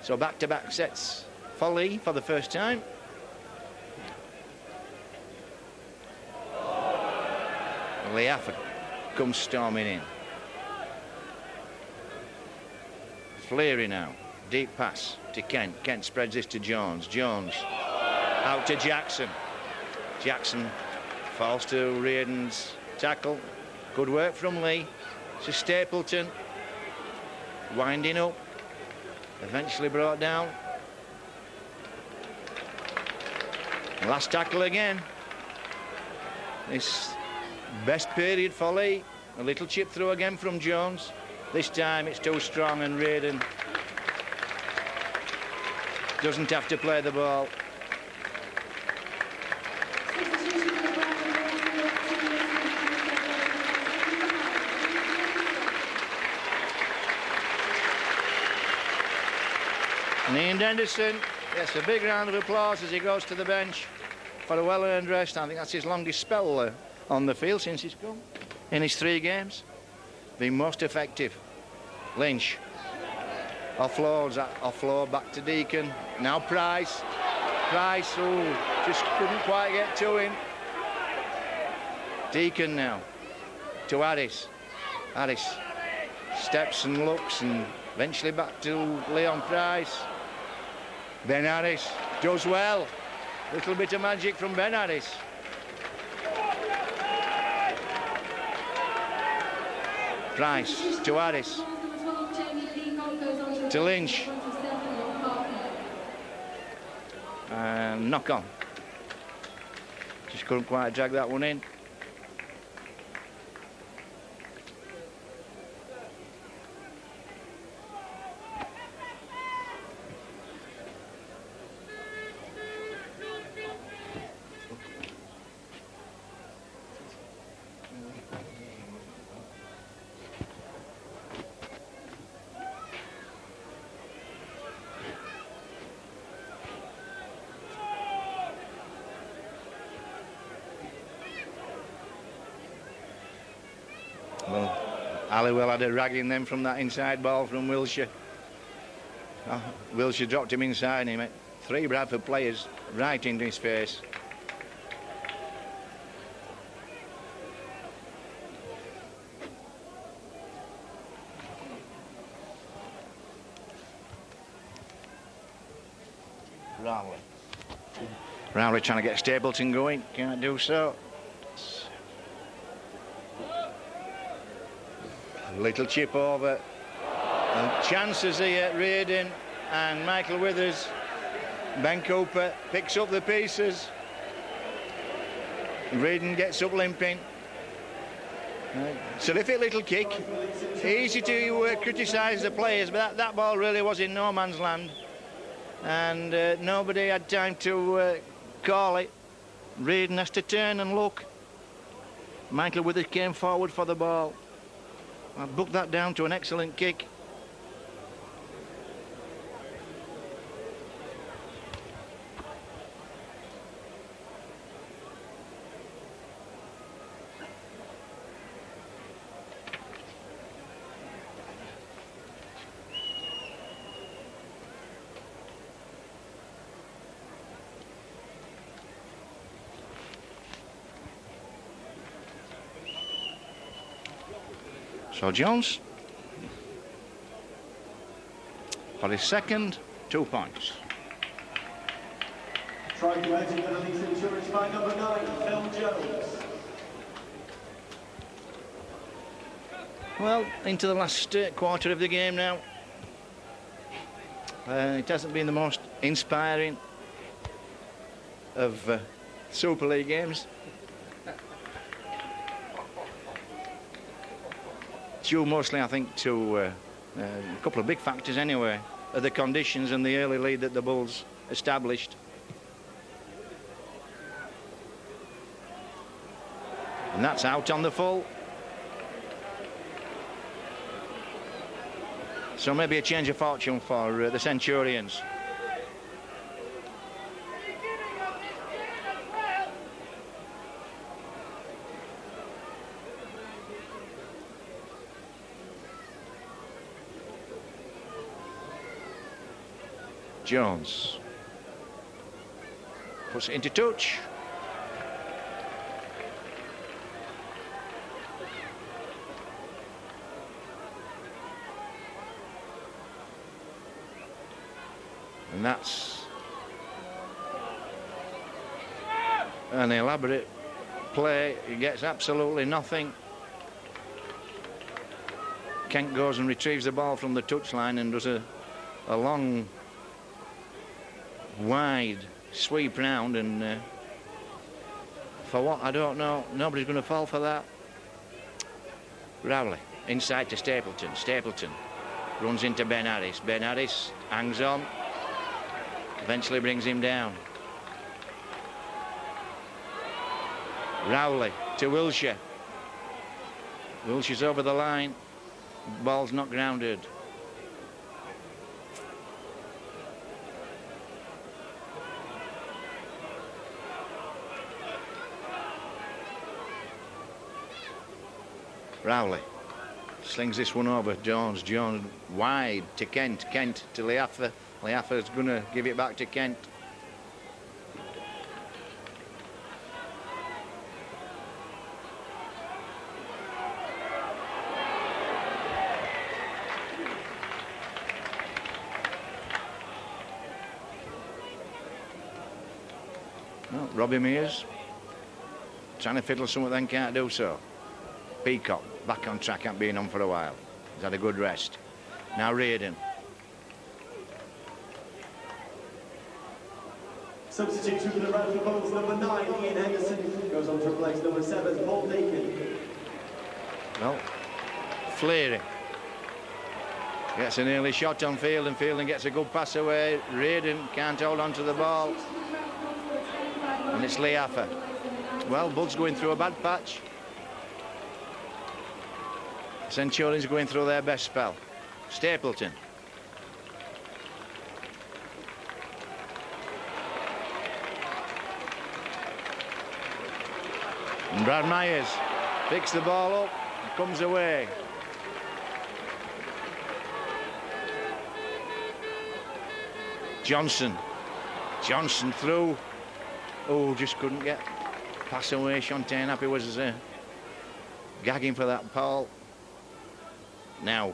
So back-to-back sets for Leigh for the first time. Leaffer comes storming in. Fleary now. Deep pass to Kent. Kent spreads this to Jones. Jones out to Jackson. Jackson falls to Reardon's tackle. Good work from Leigh. to Stapleton. Winding up. Eventually brought down. Last tackle again. This best period for Leigh. A little chip through again from Jones. This time it's too strong and Reardon doesn't have to play the ball. And Ian Henderson gets a big round of applause as he goes to the bench for a well-earned rest. I think that's his longest spell on the field since he's come in his 3 games. Been most effective. Lynch offload back to Deacon. Now Price, oh, just couldn't quite get to him. Deacon now to Harris. Harris steps and looks and eventually back to Leon Price. Ben Harris does well. Little bit of magic from Ben Harris. Price to Harris. To Lynch. And knock on. Just couldn't quite drag that one in. Well, Halliwell had a ragging them from that inside ball from Wilshire. Oh, Wilshire dropped him inside and he met 3 Bradford players right into his face. Rowley trying to get Stapleton going, can't do so. Little chip over. And chances here, Reardon and Michael Withers. Ben Cooper picks up the pieces. Reardon gets up limping. Terrific little kick. Easy to criticise the players, but that ball really was in no man's land. And nobody had time to call it. Reardon has to turn and look. Michael Withers came forward for the ball. I booked that down to an excellent kick. So Jones, for his second, 2 points. Trying to enter the Leeds Insurance by number 9, Phil Jones. Well, into the last quarter of the game now. It hasn't been the most inspiring of Super League games. Due mostly, I think, to a couple of big factors anyway, the conditions and the early lead that the Bulls established. And that's out on the full. So maybe a change of fortune for the Centurions. Jones puts it into touch. And that's an elaborate play. He gets absolutely nothing. Kent goes and retrieves the ball from the touchline and does a long, wide sweep round, and for what, I don't know. Nobody's going to fall for that. Rowley inside to Stapleton. Stapleton runs into Ben Harris. Ben Harris hangs on, eventually brings him down. Rowley to Wilshire. Wilshire's over the line. Ball's not grounded. Rowley slings this one over. Jones wide to Kent. Kent to Leaffer. Leaffer's going to give it back to Kent. No, Robbie Mears trying to fiddle something, then can't do so. Peacock back on track, hasn't been on for a while. He's had a good rest. Now Reardon. Substitution for the Bradford Bulls, number 9, Ian Henderson, goes on to replace number 7, Paul Deacon. Well, Fleary gets an early shot on field, and Fielding gets a good pass away. Reardon can't hold on to the ball. And it's Leaffer. Well, Bud's going through a bad patch. Centurions going through their best spell. Stapleton. And Brad Myers picks the ball up and comes away. Johnson through. Oh, just couldn't get pass away. Shantae Happy was gagging for that ball. Now,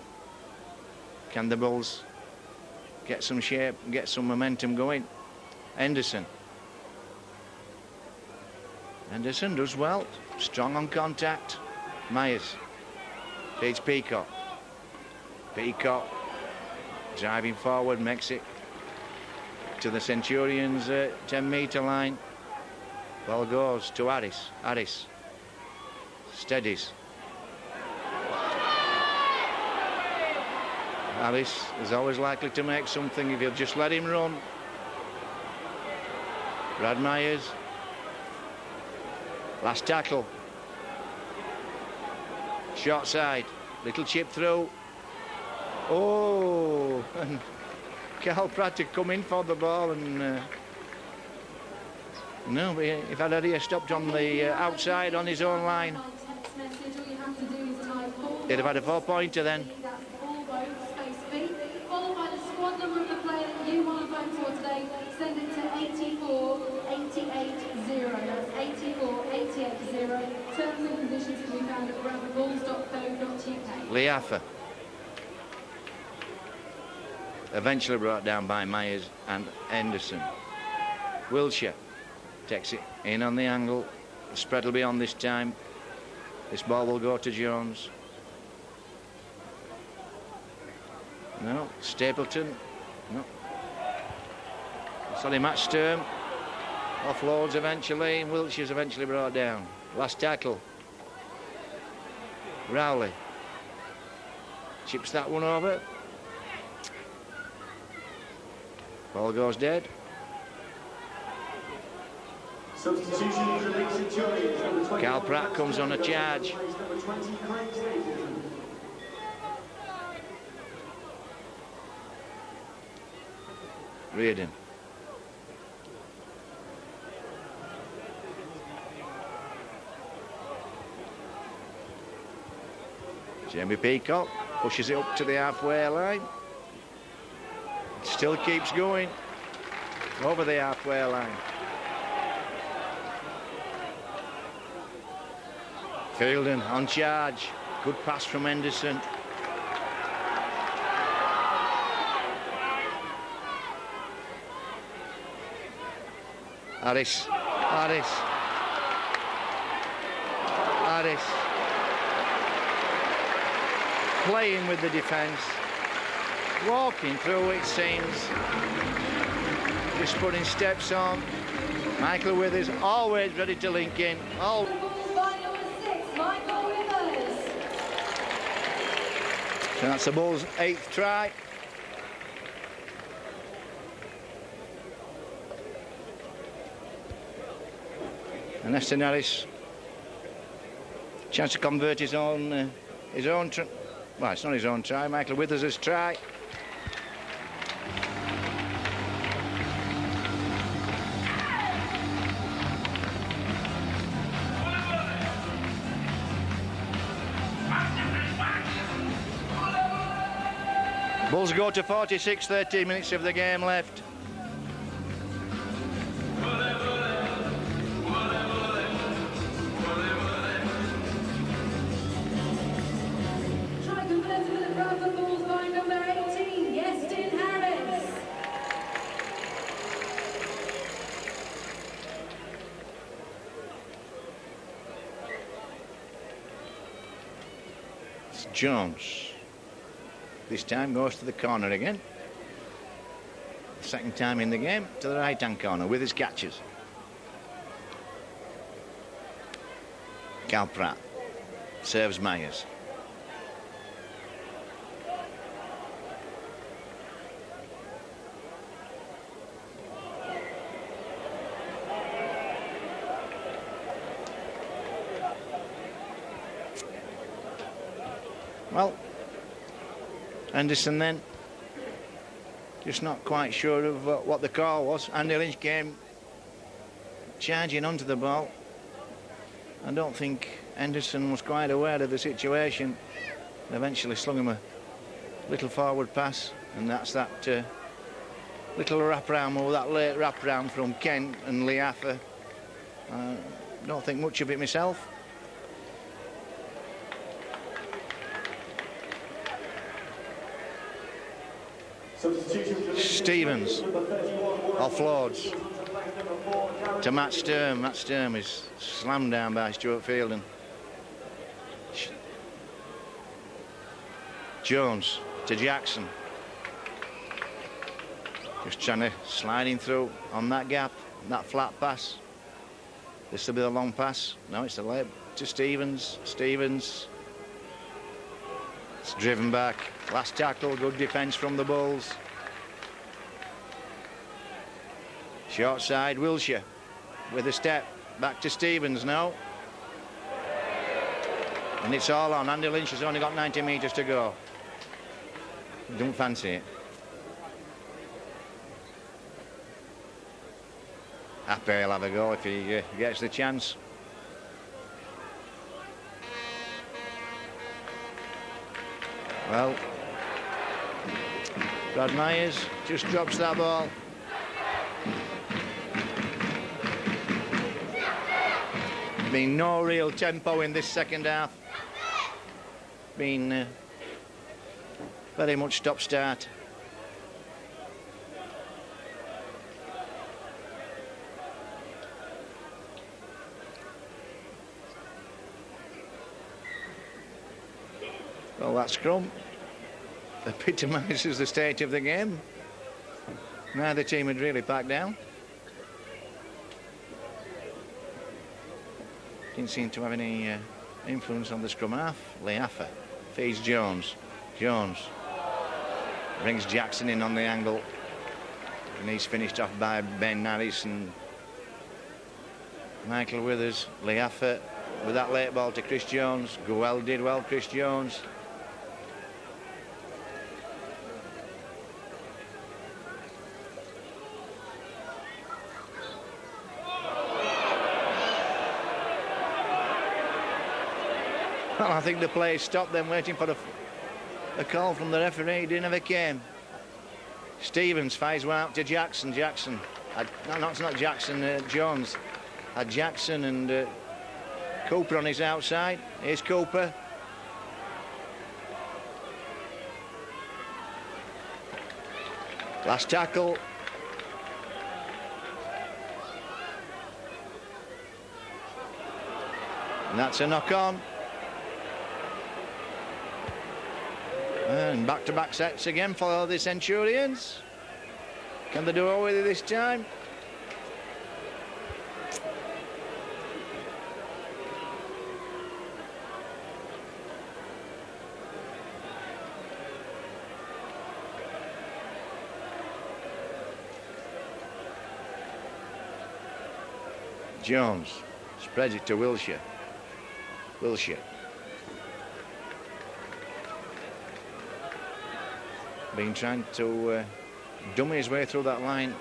can the Bulls get some shape, get some momentum going? Henderson does well, strong on contact. Myers feeds Peacock. Peacock driving forward, makes it to the Centurions 10-metre line. Ball goes to Harris. Harris steadies. Harris is always likely to make something if you'll just let him run. Brad Myers. Last tackle. Short side. Little chip through. Oh, and Carl Pratt to come in for the ball, and no, if Adair stopped on the outside on his own line, they'd have had a 4-pointer then. Followed by the squad number of the player that you want to vote for today. Send it to 84880. That's 84880. Terms and conditions can be found at bradfordbulls.co.uk. Leaffer. Eventually brought down by Myers and Henderson. Wilshire takes it in on the angle. The spread will be on this time. This ball will go to Jones. No, Stapleton. No. Sorry, Matt Sturm. Offloads eventually, and Wilshire's eventually brought down. Last tackle. Rowley. Chips that one over. Ball goes dead. Substitution for the Centurions, number 20. Carl Pratt comes on a charge. Number 20, Craig Stapleton. Reardon. Jamie Peacock pushes it up to the halfway line. Still keeps going over the halfway line. Fielding on charge. Good pass from Henderson. Harris. playing with the defence, walking through, it seems, just putting steps on. Michael Withers always ready to link in. By number 6, Michael Withers. So that's the Bulls' 8th try. And Eston Harris, chance to convert his own try. Well, it's not his own try. Michael Withers' try. Bulls go to 46, 13 minutes of the game left. Try converted for the Bradford Bulls by number 18, Eston Harris. It's Jones. This time goes to the corner again. Second time in the game to the right-hand corner with his catches. Cal Pratt serves Myers. Well, Anderson then just not quite sure of what the call was. Andy Lynch came charging onto the ball. I don't think Anderson was quite aware of the situation. Eventually slung him a little forward pass, and that's that little wraparound move, that late wraparound from Kent and Leigh. Don't think much of it myself. Stevens offloads to Matt Sturm. Matt Sturm is slammed down by Stuart Fielden. Jones to Jackson. Just trying to slide in through on that gap, that flat pass. This will be the long pass. No, it's a late to Stevens. Stevens. It's driven back. Last tackle, good defence from the Bulls. Short side, Wilshire with a step back to Stevens now. And it's all on. Andy Lynch has only got 90 metres to go. Don't fancy it. Happy he'll have a go if he gets the chance. Well, Brad Myers just drops that ball. Been no real tempo in this second half. Been very much stop-start. Well, that scrum epitomises the state of the game. Neither team had really packed down. Didn't seem to have any influence on the scrum half. Leigh feeds Jones. Jones brings Jackson in on the angle. And he's finished off by Ben Harris and Michael Withers. Leigh with that late ball to Chris Jones. Did well, Chris Jones. Well, I think the play stopped them waiting for a call from the referee. It never came. Stevens fires one out to Jackson. No, it's not Jackson, Jones. Had Jackson and Cooper on his outside. Here's Cooper. Last tackle. And that's a knock on. And back-to-back sets again for the Centurions. Can they do away with it this time? Jones spreads it to Wilshire. Been trying to dummy his way through that line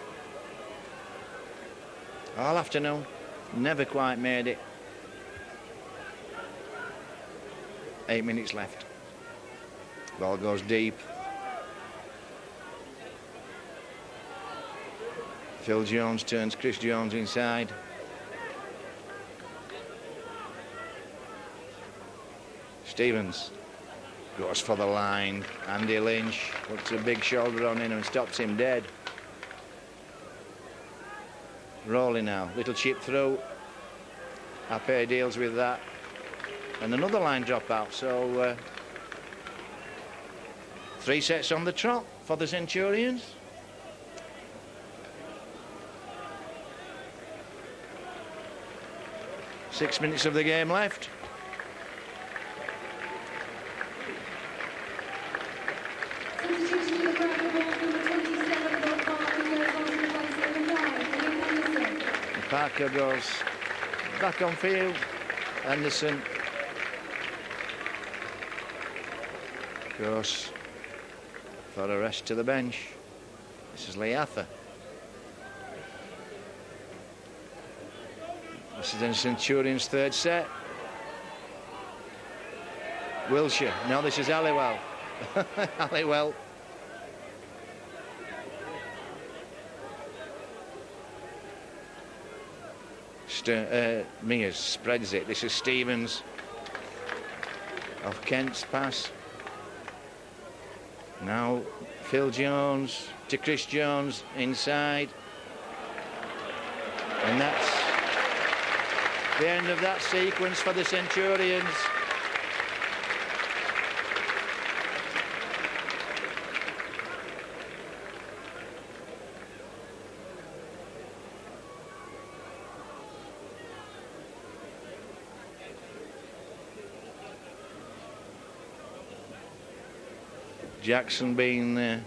all afternoon. Never quite made it. 8 minutes left. Ball goes deep. Phil Jones turns Chris Jones inside. Stevens goes for the line. Andy Lynch puts a big shoulder on him and stops him dead. Rowley now, little chip through. Ape deals with that. And another line drop out. So 3 sets on the trot for the Centurions. Six minutes of the game left. Parker goes back on field. Anderson goes for a rest to the bench. This is Leigh. This is the Centurions' third set. Wilshire. No, this is Halliwell. Halliwell. Mears spreads it. This is Stevens off Kent's pass. Now Phil Jones to Chris Jones inside. And that's the end of that sequence for the Centurions. Jackson being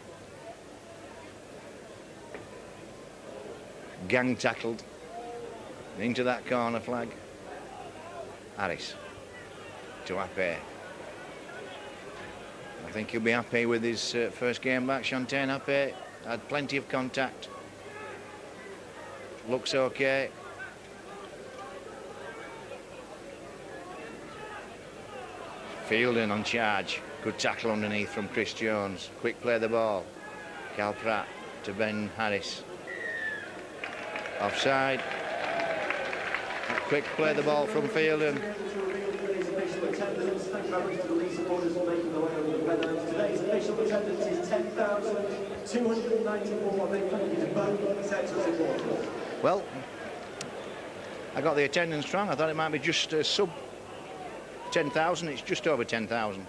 gang tackled into that corner flag. Harris to Ape. I think he'll be happy with his first game back. Chantain Ape had plenty of contact. Looks okay. Fielding on charge. Good tackle underneath from Chris Jones. Quick play the ball. Cal Pratt to Ben Harris. Offside. Quick play the ball from Fielding. Today's official attendance, thank you very much to the Leigh supporters for making their way over the weather. Today's official attendance is 10,294. They thank you to both sets of supporters. Well, I got the attendance wrong. I thought it might be just sub 10,000. It's just over 10,000.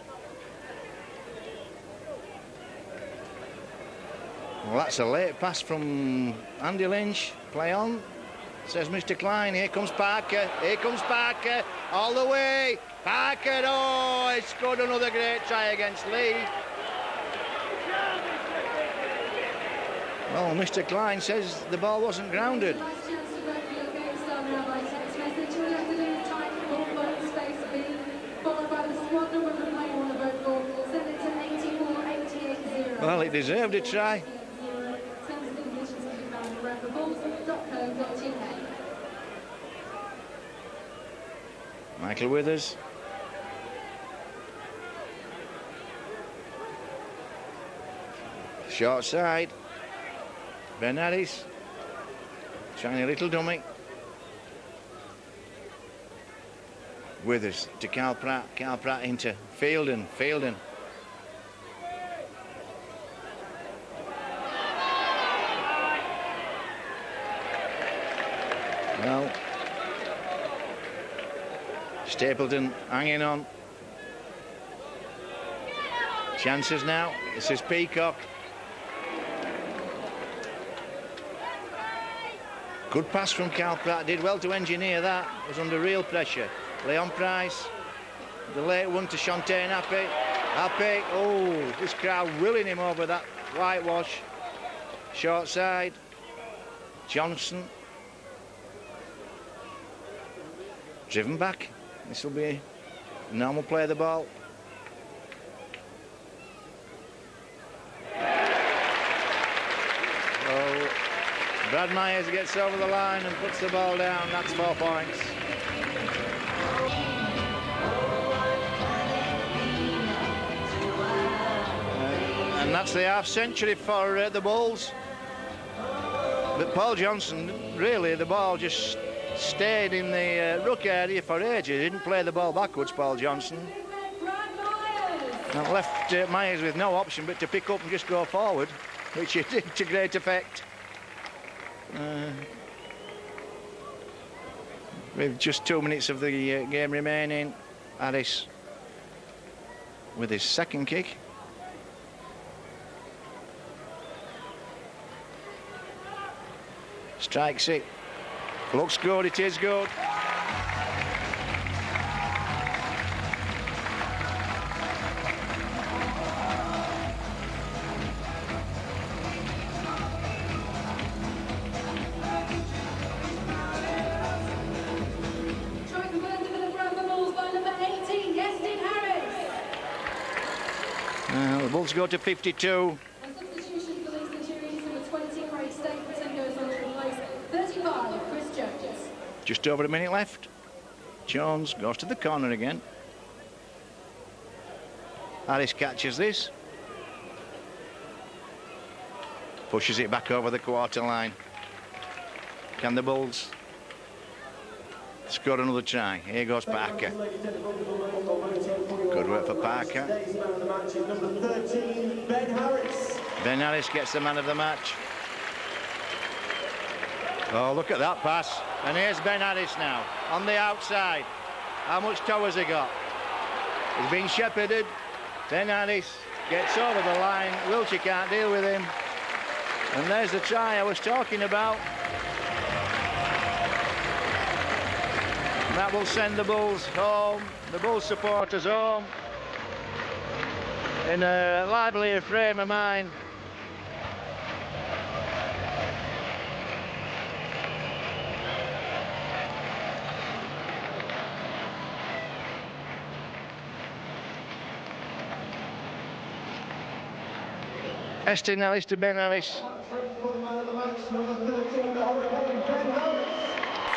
Well, that's a late pass from Andy Lynch. Play on, says Mr. Klein. Here comes Parker. Here comes Parker. All the way. Parker. Oh, he scored another great try against Leigh. Well, Mr. Klein says the ball wasn't grounded. Well, it deserved a try. Michael Withers. Short side. Ben Harris. Trying a little dummy. Withers to Cal Pratt. Cal Pratt into Fielding. Fielding. Well, Stapleton hanging on. Chances now. This is Peacock. Good pass from Calpratt. Did well to engineer that. Was under real pressure. Leon Price. The late one to Shantae Happy. Happy. Oh, this crowd willing him over that whitewash. Short side. Johnson. Driven back. This will be a normal play of the ball. Oh, Brad Myers gets over the line and puts the ball down. That's 4 points. And that's the half century for the Bulls. But Paul Johnson, really, the ball just stayed in the ruck area for ages. He didn't play the ball backwards, Paul Johnson. And left Myers with no option but to pick up and just go forward, which he did to great effect. With just 2 minutes of the game remaining, Harris with his second kick. Strikes it. Looks good, it is good. The Bulls go to 52. Just over a minute left. Jones goes to the corner again. Harris catches this. Pushes it back over the quarter line. Can the Bulls score another try? Here goes Parker. Good work for Parker. Ben Harris gets the man of the match. Oh, look at that pass. And here's Ben Harris now, on the outside. How much toe has he got? He's been shepherded. Ben Harris gets over the line. Wiltshire can't deal with him. And there's the try I was talking about. And that will send the Bulls home, the Bulls supporters home, in a livelier frame of mind. Estin Ellis to Ben Harris.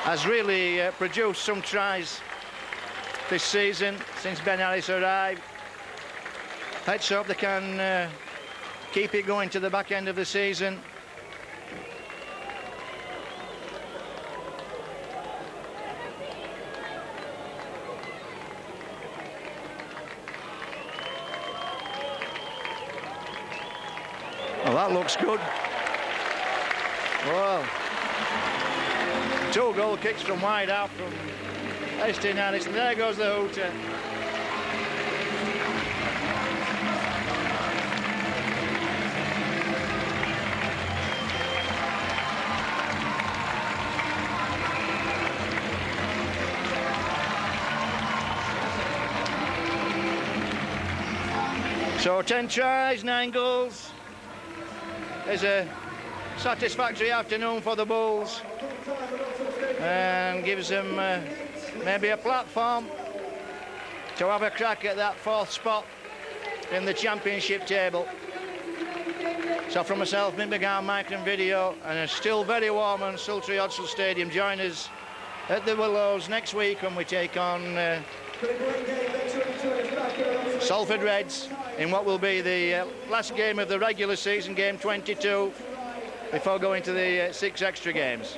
Has really produced some tries this season since Ben Harris arrived. Let's hope they can keep it going to the back end of the season. Well, that looks good. Well, 2 goal kicks from wide out from Estin Harris, and there goes the hooter. So 10 tries, 9 goals. It's a satisfactory afternoon for the Bulls and gives them maybe a platform to have a crack at that 4th spot in the championship table. So from myself, Mick McGowan, Mike and Video, and a still very warm and sultry Odsal Stadium, join us at the Willows next week when we take on Salford Reds in what will be the last game of the regular season, game 22, before going to the 6 extra games.